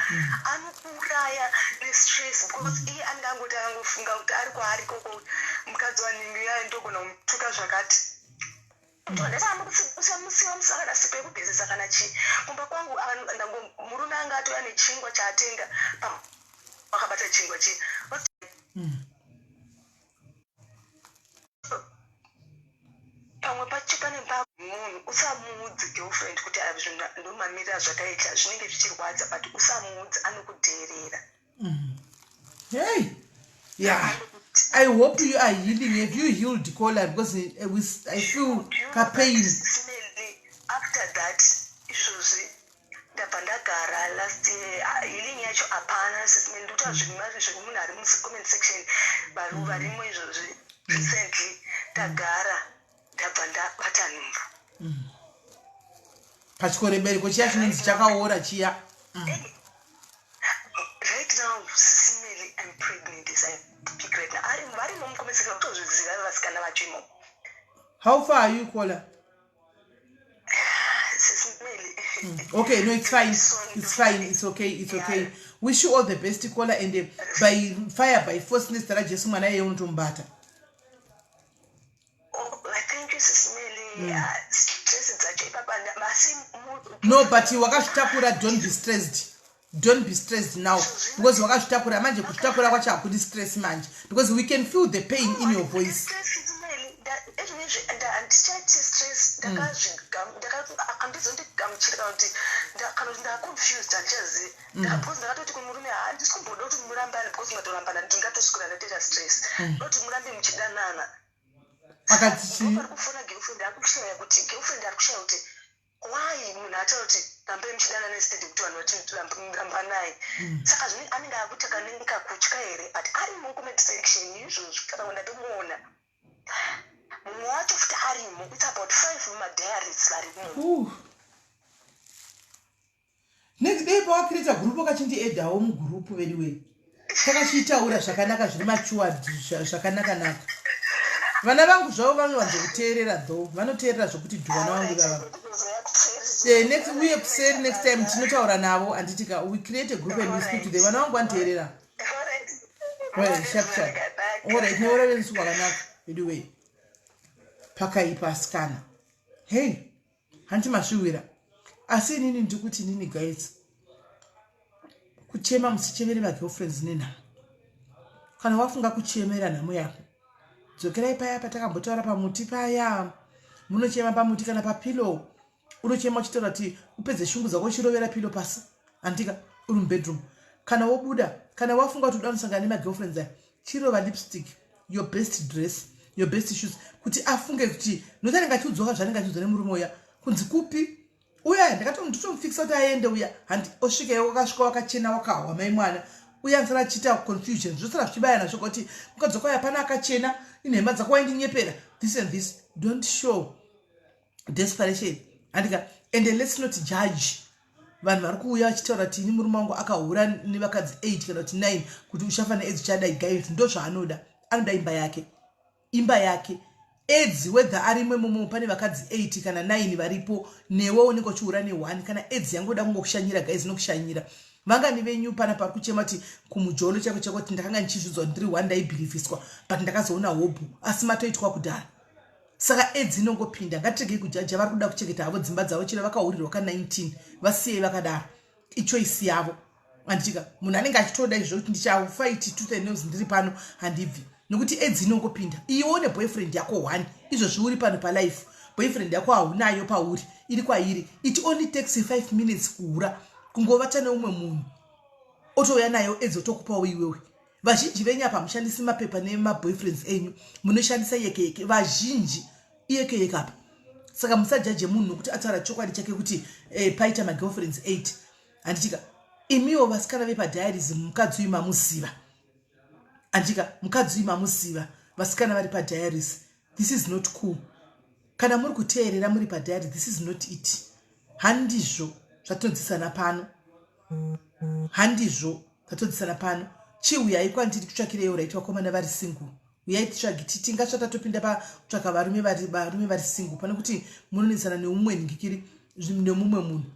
anokuuraya nestress because iye andangoti angofunga kuti ari kwaari koko mukadzi wanhingi yaye ndogona kumutuka zvakati usamusiwa musakana sipe kubhezesa kana chi kumba kwangu murume anga atoya nechingwa chaatenga wakabata chingwa chi pamwe pacho pane munhu usamuudzi girlfriend kuti ndomamirira zvataita zvinenge zvichirwadza but usamuudzi anokudheerera. Hey, yeah, I hope you are healing. Have you healed, Kola? Because I feel her pain. After that, ndapandagara last year healing yacho apana sisime ndoita zvimari zvemunhu ari comment section varimo izvozvi recently ndagara ndabva ndabata nhumbu pachikorebereko chiya chinonzi chakaora chiya. Right now sisimeli I'm pregnant is I pick right now varimo mucomment section kutozviziva vasikana vachimo. How far are you, Kola? Okay, no, it's fine. It's fine. It's okay. It's okay. Wish you all the best, Kola, and by fire, by force, Mr. Rajesu Manaya Untumbata. Oh, thank you, Sis Melly. No, but you wakashtakura, don't be stressed. Don't be stressed now. Because wakashtakura manje kushtakura kwacha kudi stress manje. Because we can feel the pain in your voice. why munhu atauti rambe muchidana nesitedi kuti vanhu vatiramba naye saka zvine anenge akutaka nenga kutya here but ari mucomment section izvozvo kana ndatomuona mumwe wacho futi arimo it's about 5 mumadiaries varimo. Next day pawakirita gurupu wakachindiedhawo mugurupu vediwe takachiitaura zvakanaka zvine machuwa zvakanaka-naka. Vana vangu zvavo vanowanza kuteerera though vanoteerera zvokuti dhuvana vangu vava. Next uye kuseri next time tinotaura navo anditika we create a group and we speak to them. Vana vangu vanoteerera. Right, sharp. Alright, neora vensu wakanaka vediwe pakaipa asikana. Hey, hanti masviwira. Asi nini ndikuti nini guys. Kuchema musichemere magirlfriends nena. Kana wafunga kuchemera nhamo yako. Dzokerai paya patakambotaura pamuti paya. Munochema pamuti kana papilo. Unochema uchitaura kuti upedze shungu dzako uchirovera pilo pasi. Andika uri mubedroom. Kana wobuda, kana wafunga kuti udanosangana nemagirlfriends aya. Chirova lipstick, your best dress, your best shoes. Kuti afunge kuti notanenge achiudzoka zvanenge achiudzwa nemurume uya. Kunzi kupi? Uya ndakatomfixa kuti aende uya. Handi osvika wakasvika wakachena wakawa mai mwana. Uya ansara achita confusion. Zvosara zvichibaya nazvo kuti mukadzoka yapana akachena inhemba dzako waindinyepera. This and this. Don't show desperation. Andika and let's not judge. Vanhu vari kuuya vachitaura kuti ini murume wangu akahura nevakadzi 8 kana kuti 9 kuti uchafa needzi chadai guys ndo zvaanoda. Anoda imba yake. Imba yake. Edzi whether arimwe mumo pane vakadzi 8 kana 9 varipo newe unenge uchihura ne1 kana edzi yangoda kungokushanyira guys nokushanyira. Vangani venyu pana pari kuchema kuti kumujolo chako chako kuti ndakanga ndichizvidzwa ndiri one day beliefiswa but ndakazoona hope asi matoitwa kudhara. Saka edzi inongopinda ngatirege kujaja vari kuda kuchengeta havo dzimba dzavo chero vakaurirwa ka 19 vasiye vakadaro ichoisi yavo. Anditika munhu anenge achitoda izvo kuti ndichafight tooth and nails ndiri pano handibvi nokuti edzi inongopinda. Ione boyfriend yako 1 izvo zviuri pano palife boyfriend yako haunayo pauri iri kwairi. It only takes 5 minutes kuhura kungovata neumwe munhu otouya nayo edzi otokupawo iwewe. Vazhinji venyapa mushandisi mapepa nemaboyfriends enyu munoshandisa yeke vazhinji iyeke apa. Saka musajaje munhu nokuti ataura chokwadi chake kuti paita magirlfriends 8. Anditika imiwo vasikana vepadiaries mukadzi uyu mamuziva. Anditika mukadzi uyu mamuziva vasikana vari padiaries. This is not cool. Kana muri kuteerera muri padiaries this is not it. Handizvo zvatonzisana pano. Handizvo zvatonzisana pano. Chiuyai kwandiri kutsvakireyo right vakomana vari single. Uyai titsvagiti tingasvatatopinda pakutsvaka varume vari single pane kuti munonesana neumwe ningikiri nemumwe munhu.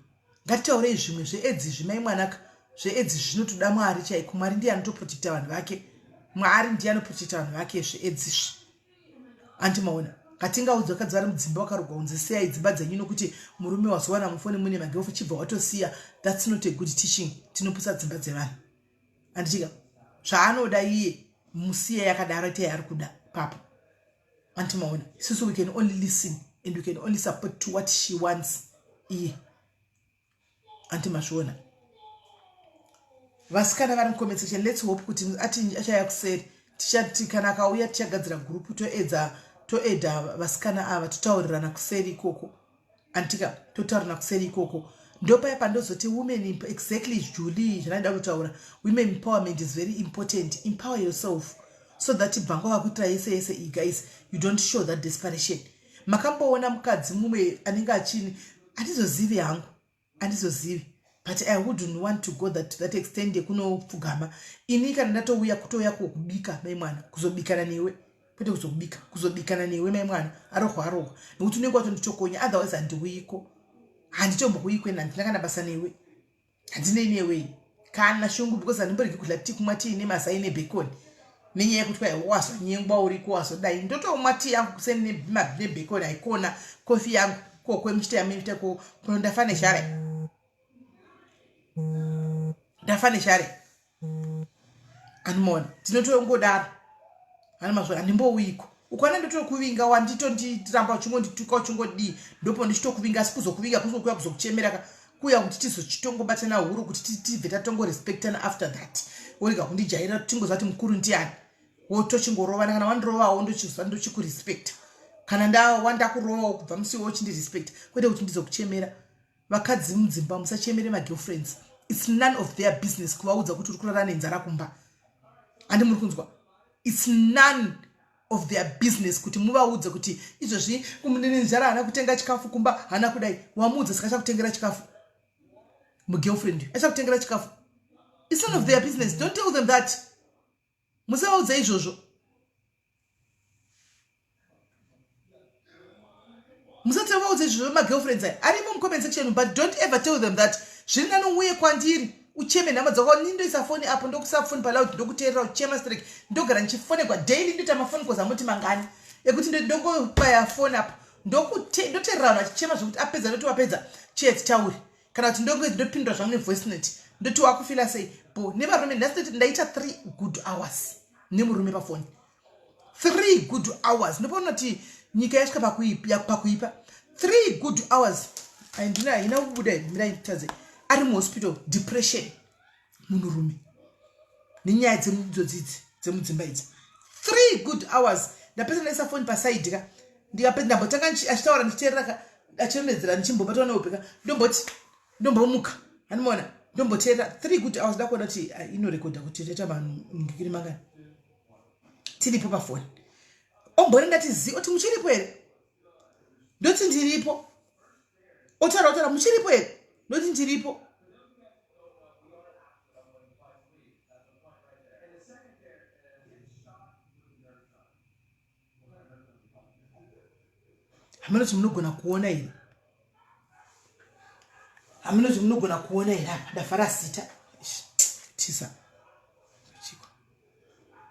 Ngatitaurei zvimwe zveedzi zvimai mwanaka zveedzi zvinotoda Mwari chaiko. Mwari ndiye anotoprotecta vanhu vake. Mwari ndiye anoprotecta vanhu vake zveedzi. Andimaona katingaudzwa vakadzi vari mudzimba wakarogwa kunzi siyai dzimba dzenyu nokuti murume wazowana mufoni mune magirlfriend chibva watosiya. That's not a good teaching. Tinoputsa dzimba dzevanhu. Anditika zvaanoda iye musiya yakadaro tei ari kuda papo. Antimaona isusu we can only listen and we can only support to what she wants iye. Antimazviona vasikana vari mucomment section. Let's hope kuti achaya kuseri tichati kana akauya tichagadzira gurupu toedha vasikana ava totaurirana kuseri ikoko. Antika totaurirana kuseri ikoko ndopaya pandozoti women exactly Julie zvinoda kutaura women empowerment is very important. Empower yourself so that bhango vakuitira yese guys you don't show that desperation. Makamboona mukadzi mumwe anenge achini andizozivi hangu andizozivi but I wouldn't want to go that extent yekunopfugama ini kana ndatouya kutoya kubika mai mwana kuzobikana newe kwete kuzobikana newe mai mwana arohwa nokuti unenge watondichokonya otherwise handiwiko handitombokuikwe ndinakana basa newe handinei newe kana shungu because handimboregi kudla tii kumwa tii nemasai nebacon nenyaya yekuti kwai wazonyengwa uriko wazodai ndotomwa tii yangu kuseni nebacon haikona kofi yangu kokwe mchita yamita kono ndafane share animona tinotongodaro animazvo handimbowiko ukwana ndotokuvinga wanditondiramba uchingondituka uchingodii ndopo ndichitokuvinga asi kuzokuvinga kuzokuya kuzokuchemera kuya kuti tizochitongobatana huru kuti tibve tatongorespektana after that orega kundijaira tingozati mukuru ndiani wotochingorowana kana wandirovawo ndochikurespecta kana wandakurovawo kubva musiwo uchindirespecta kwete kuti ndizokuchemera. Vakadzi mudzimba musachemere magirlfriends. It's none of their business kuvaudza kuti uri kurara nenzara kumba. Andi muri kunzwa? It's none of their business kuti muvaudze kuti izvozvi kumunene nzara hana kutenga chikafu kumba hana kudai wamuudza saka achakutengera chikafu. Mugirlfriend achakutengera chikafu. It's none of their business. Don't tell them that. Musavaudza izvozvo. Musatavaudza izvozvo magirlfriends arimo mucomment section but don't ever tell them that zviri nanouye kwandiri ucheme nhama dzako nindoisa foni apo ndokusa foni paloud ndokuteerera uchema strike ndogara ndichifonegwa daily ndoita mafoni koza muti mangani ekuti ndongopaya foni apo ndoteerera vanhu vachichema zvokuti apedza ndoti wapedza cheti tauri kana kuti ndopindura zvangu nevoice note ndoti wakufila sei bo nevarume ndaita 3 good hours nemurume pafoni 3 good hours ndopaona kuti nyika yasvika pakuipa 3 good hours andina haina kubuda miraitaze ari muhospital depression munhurume nenyaya dzemudzodzi dzemudzimba idzi 3 good hours ndapedza ndaisa foni pasaidi ka ndikapedza ndambotanga achitaura ndichiteerera achiremedzera ndichimbobata neupeka ndombomuka handimaona ndomboteerera 3 good hours ndakuona kuti inorekodha kuti taita vanhu ngikiri mangani tiripo pafoni ombori ndati oti muchiripo here ndoti ndiripo otaura muchiripo here ndoti ndiripo hamunoti munogona kuona here hamunoti munogona kuona here apa ndafara sita tisa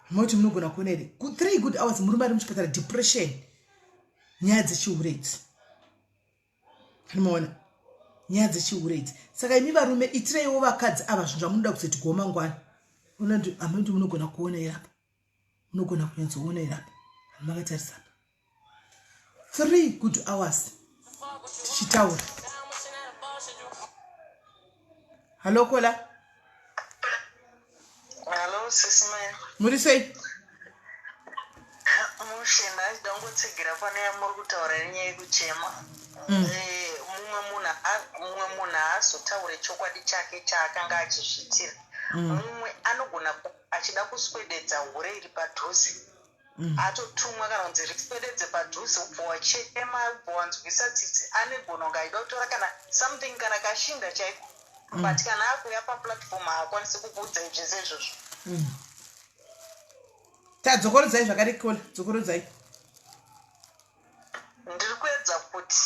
hamunoti munogona kuona here 3 good hours murume ari muchipatara depression nyaya dzechiuredzi hanimaona nyaya dzechiuredzi saka imi varume itireiwo vakadzi ava zvinhu zvamunoda kuzoti goma ngwani unoti hamunoti munogona kuona here apa munogona kunyatsoona here apa hamakatarisa apa 3 good hours tichitaura. Hello Kola. Hello Sis Melly. Muri sei? Mushina ndangotsigera pane yamuri kutaura nenyaya yekuchema. Mumwe munhu azotaure chokwadi chake chaakanga achizvitira. Mumwe anogona achida kuswededza hure iri padhuze. Atotumwa kana kunzi riswededze padhuze ubva wachema ubva wanzwisa tsitsi anegona kunge aida kutora kana something kana kashinda chaiko. But kana akuya paplatform haakwanisi kukuudza izvese izvozvo. Tadzokorodzai zvakare Kola, dzokorodzai. Ndiri kuedza kuti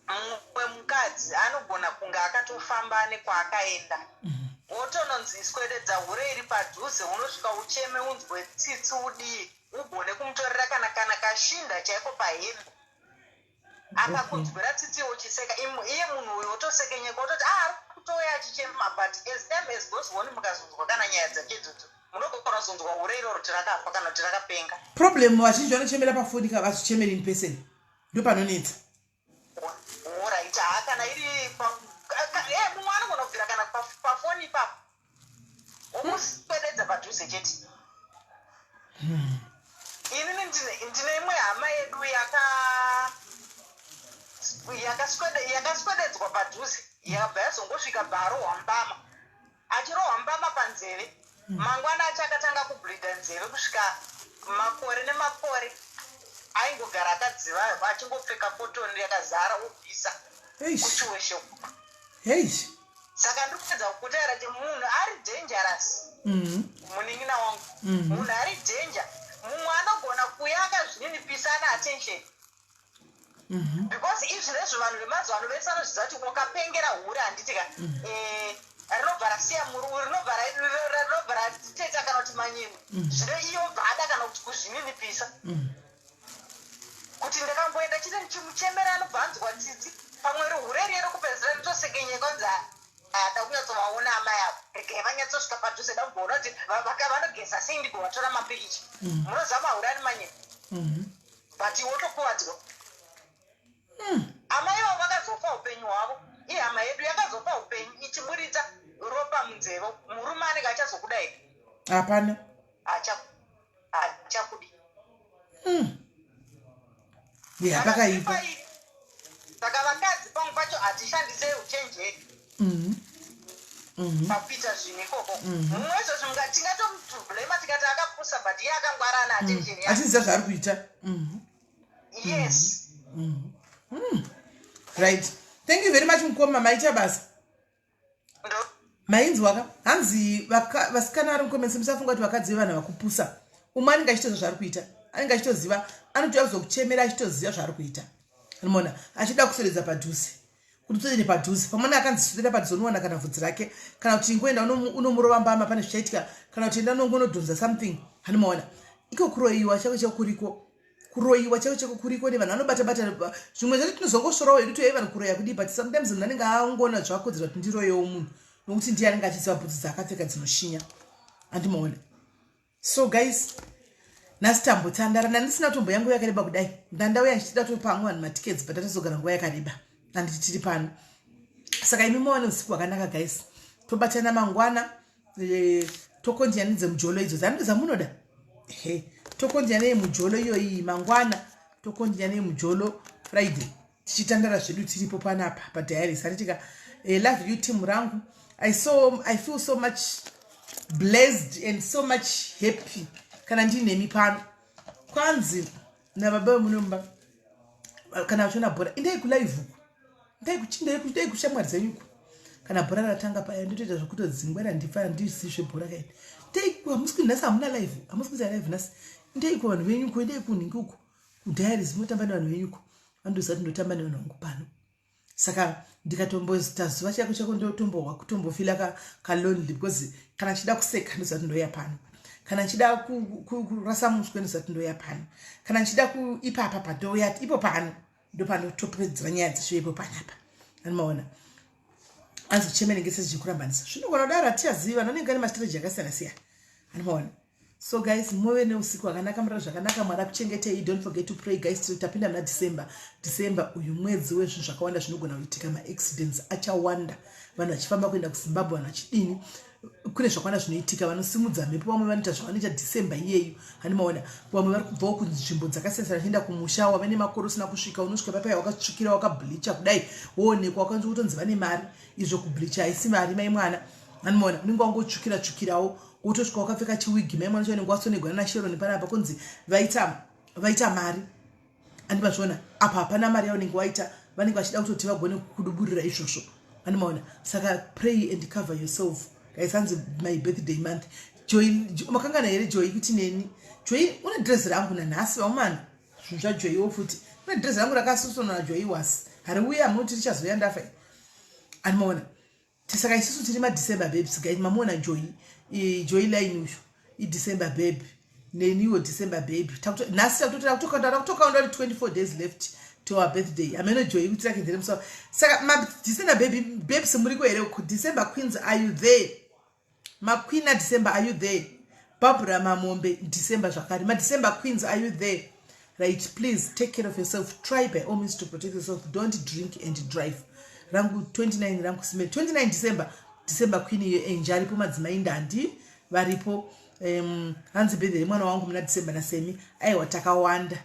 mumwe mukadzi anogona kunge akatofamba nekwaakaenda. Wotononzi swededza hure iri padhuze unosvika ucheme unzwe tsitsi udii ugone kumutorera kana kashinda chaiko pahembe akakunzwira tsitsi uchiseka iye munhu uyo otosekenyeka ototi kutoya achichema but as time as goes on mukazonzwa kana nyaya dzake idzodzo munogona kuzonzwa ure iroro tirakafa kana kuti rakapenga problem vazhinji vanochemera pafoni vachichemera in person ndo panonetsa right kana iri mumwe anogona kubvira kana pafoni ipapo omuswededza padhuze chete inini ndine imwe hama yedu yakaswededzwa padhuze yakabva yazongosvika bharohwambama achirohwambama panzeve mangwana acho akatanga kubhlidha nzeve kusvika makore nemakore aingogara akadziva achingopfeka kotoni yakazara obvisa kuchiweshe saka ndikuedza kukutaira kuti munhu ari dangerous munin'ina wangu munhu ari danger mumwe anogona kuya akazvininipisa ana attention because izvinezvo vanhu vemazuva ano vese vanozviziva kuti ukapengera huri handitika rinobva rasiya muruu rinobva ratiteta kana kuti manyimo zvino iyo bvada kana kuti kuzvininipisa kuti ndakamboenda chite ndichimuchemera anobva anzwa tsitsi pamwe rihure riye rokupedzisira ritosekenyeka kunzi ada kunyatsovaona amai avo regai vanyatsosvika padhuze damboona kuti vanogeza sei ndigovatora mapikicha munozama hure ani manyimo but wotokuvadzwa amai avo vakazofa upenyu hwavo iye hama yedu yakazofa upenyu ichiburitsa ropa munzeve murume anenge achazokudai hapana achakudi pakaipa saka vakadzi pamwe pacho hatishandise uchenjeri papita zvinhu ikoko mumwe izvozvo tingatomubhlema tikati akapusa but iye akangwarana attention achiziva zvaari kuita yes right thank you very much mukoma maita basa mainzwaka hanzi vasikana vari mukomesi musafunga kuti vakadzi vevanhu vakupusa umwe anenge achitoziva zvaari kuita anenge achitoziva anotoya kuzokuchemera achitoziva zvaari kuita rimona achida kusoredza padhuze kuti utsodere padhuze pamwana akanzi sodera padhuze unowana kana vhudzi rake kana kuti ingoenda unomurova mbama pane zvichaitika kana kuti enda unongonodhonza something hanimaona iko kuroyiwa chako chekuriko kuroyiwa chako cheko kuriko nevanhu vanobata zvimwe zvati tinozongoshorawo hedu toyai vanhu kuroya kudii but sometimes munhu anenge angona zvakodzera kuti ndiroyewo munhu nokuti ndiye anenge achiziva bhutsi dzaakapfeka dzinoshinya andimaona so guys nhasi tambotsandarana ndisina tombo yangu yakareba kudai ndandauya ndichida topamwe vanhu matikets but atazogara nguva yakareba handiti tiri pano saka imi maone usiku hwakanaka guys tobatana mangwana tokondianidze mujolo idzo dzandozamunoda tokondianei mujolo iyoyi mangwana tokondianei mujolo friday tichitandara zvedu tiripo panapa padiaries hatitika love you team rangu I feel so much blessed and so much happy kana ndinemi pano kwanzi nababa munomba kana vachona bhora indai kulive uku ndai kushamwari dzenyuku kana bhora ratanga paya ndotoita zvokutodzingwara ndifana ndisizve bhora kaini ndai hamusi nhasi hamuna live hamusi kuita live nhasi ndai kuvanhu venyuku ndai kunhingi uku kudiaries munotamba nevanhu venyuku vandoziva kuti ndotamba nevanhu vangu pano saka ndikatomboita zuva chako chako ndotombohwa kutombofila kalonely because kana chida kuseka ndoziva kuti ndoya pano kana nchida kurasa muswe ndoziva kuti ndoya pano kana nchida kuipapa padoya ipo pano ndopano topedzera nyaya dzesho ipo panapa anomaona anzochemenengese zvichikurambanisa zvinogona kudaro hatiyaziva vanonenge ane mastrategy akasiyana siyana anomaona so guys muve neusiku hwakanaka murara zvakanaka mwari akuchengetei don't forget to pray guys tapinda muna december uyu mwedzi wezvinhu zvakawanda zvinogona kuitika maaccidents achawanda vanhu vachifamba kuenda kuzimbabwe vanhu vachidini kune zvakawanda zvinoitika vanosimudza mhepo vamwe vanoita zvavanoita december iyeyu hanimaona vamwe vari kubvawo kunzvimbo dzakasiyana vachienda kumusha wave nemakore usina kusvika unosvika papaya wakatsvukira wakabhlicha kudai woonekwa wakanzi kutonzi vane mari izvo kubhlicha haisi mari mai mwana hanimaona unenge wangotsvukirawo wotosvika wakapfeka chiwigi mai mwana chaunenge wasonegwana nasheroni panapa kunzi vaita mari andivazviona apa hapana mari yaunenge waita vanenge vachida kutoti vagone kukuduburira izvozvo hanimaona saka pray and cover yourself guys hanzi my birthday month joy makangana here joy kuti neni joy una dress rangu nanhasi vamana zvinhu zvajoyiwo futi una dress rangu rakasusonwa najoy was hari uya munoti richazoya ndafa animaona tisaka isusu tiri madecember babes guys mamuona joy line usho idecember babe neniwo December baby nasi takutoka 24 days left to our birthday amenojoy kuti rakendere musawa saka ma December babes muri kuhere ku December queens, are you there? Ma queen na December, are you there? Barbara Mamombe December zvakare ma December queens, are you there? Right, please take care of yourself. Try by all means to protect yourself. Don't drink and drive. Rangu 29 rangu smell 29 December queen iyo enjari po madzimai ndandi varipo hanzi birthday mwana wangu muna December na semi aiwa takawanda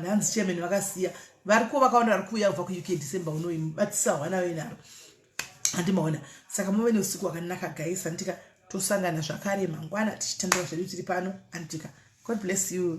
hanzi chairman vakasiya variko vakawanda vari kuuya kubva ku UK December unoibatsisawo nayo inaro handimaona saka muve neusiku wakanaka guys andika tosangana zvakare mangwana tichitandura zvedu tiri pano andika God bless you.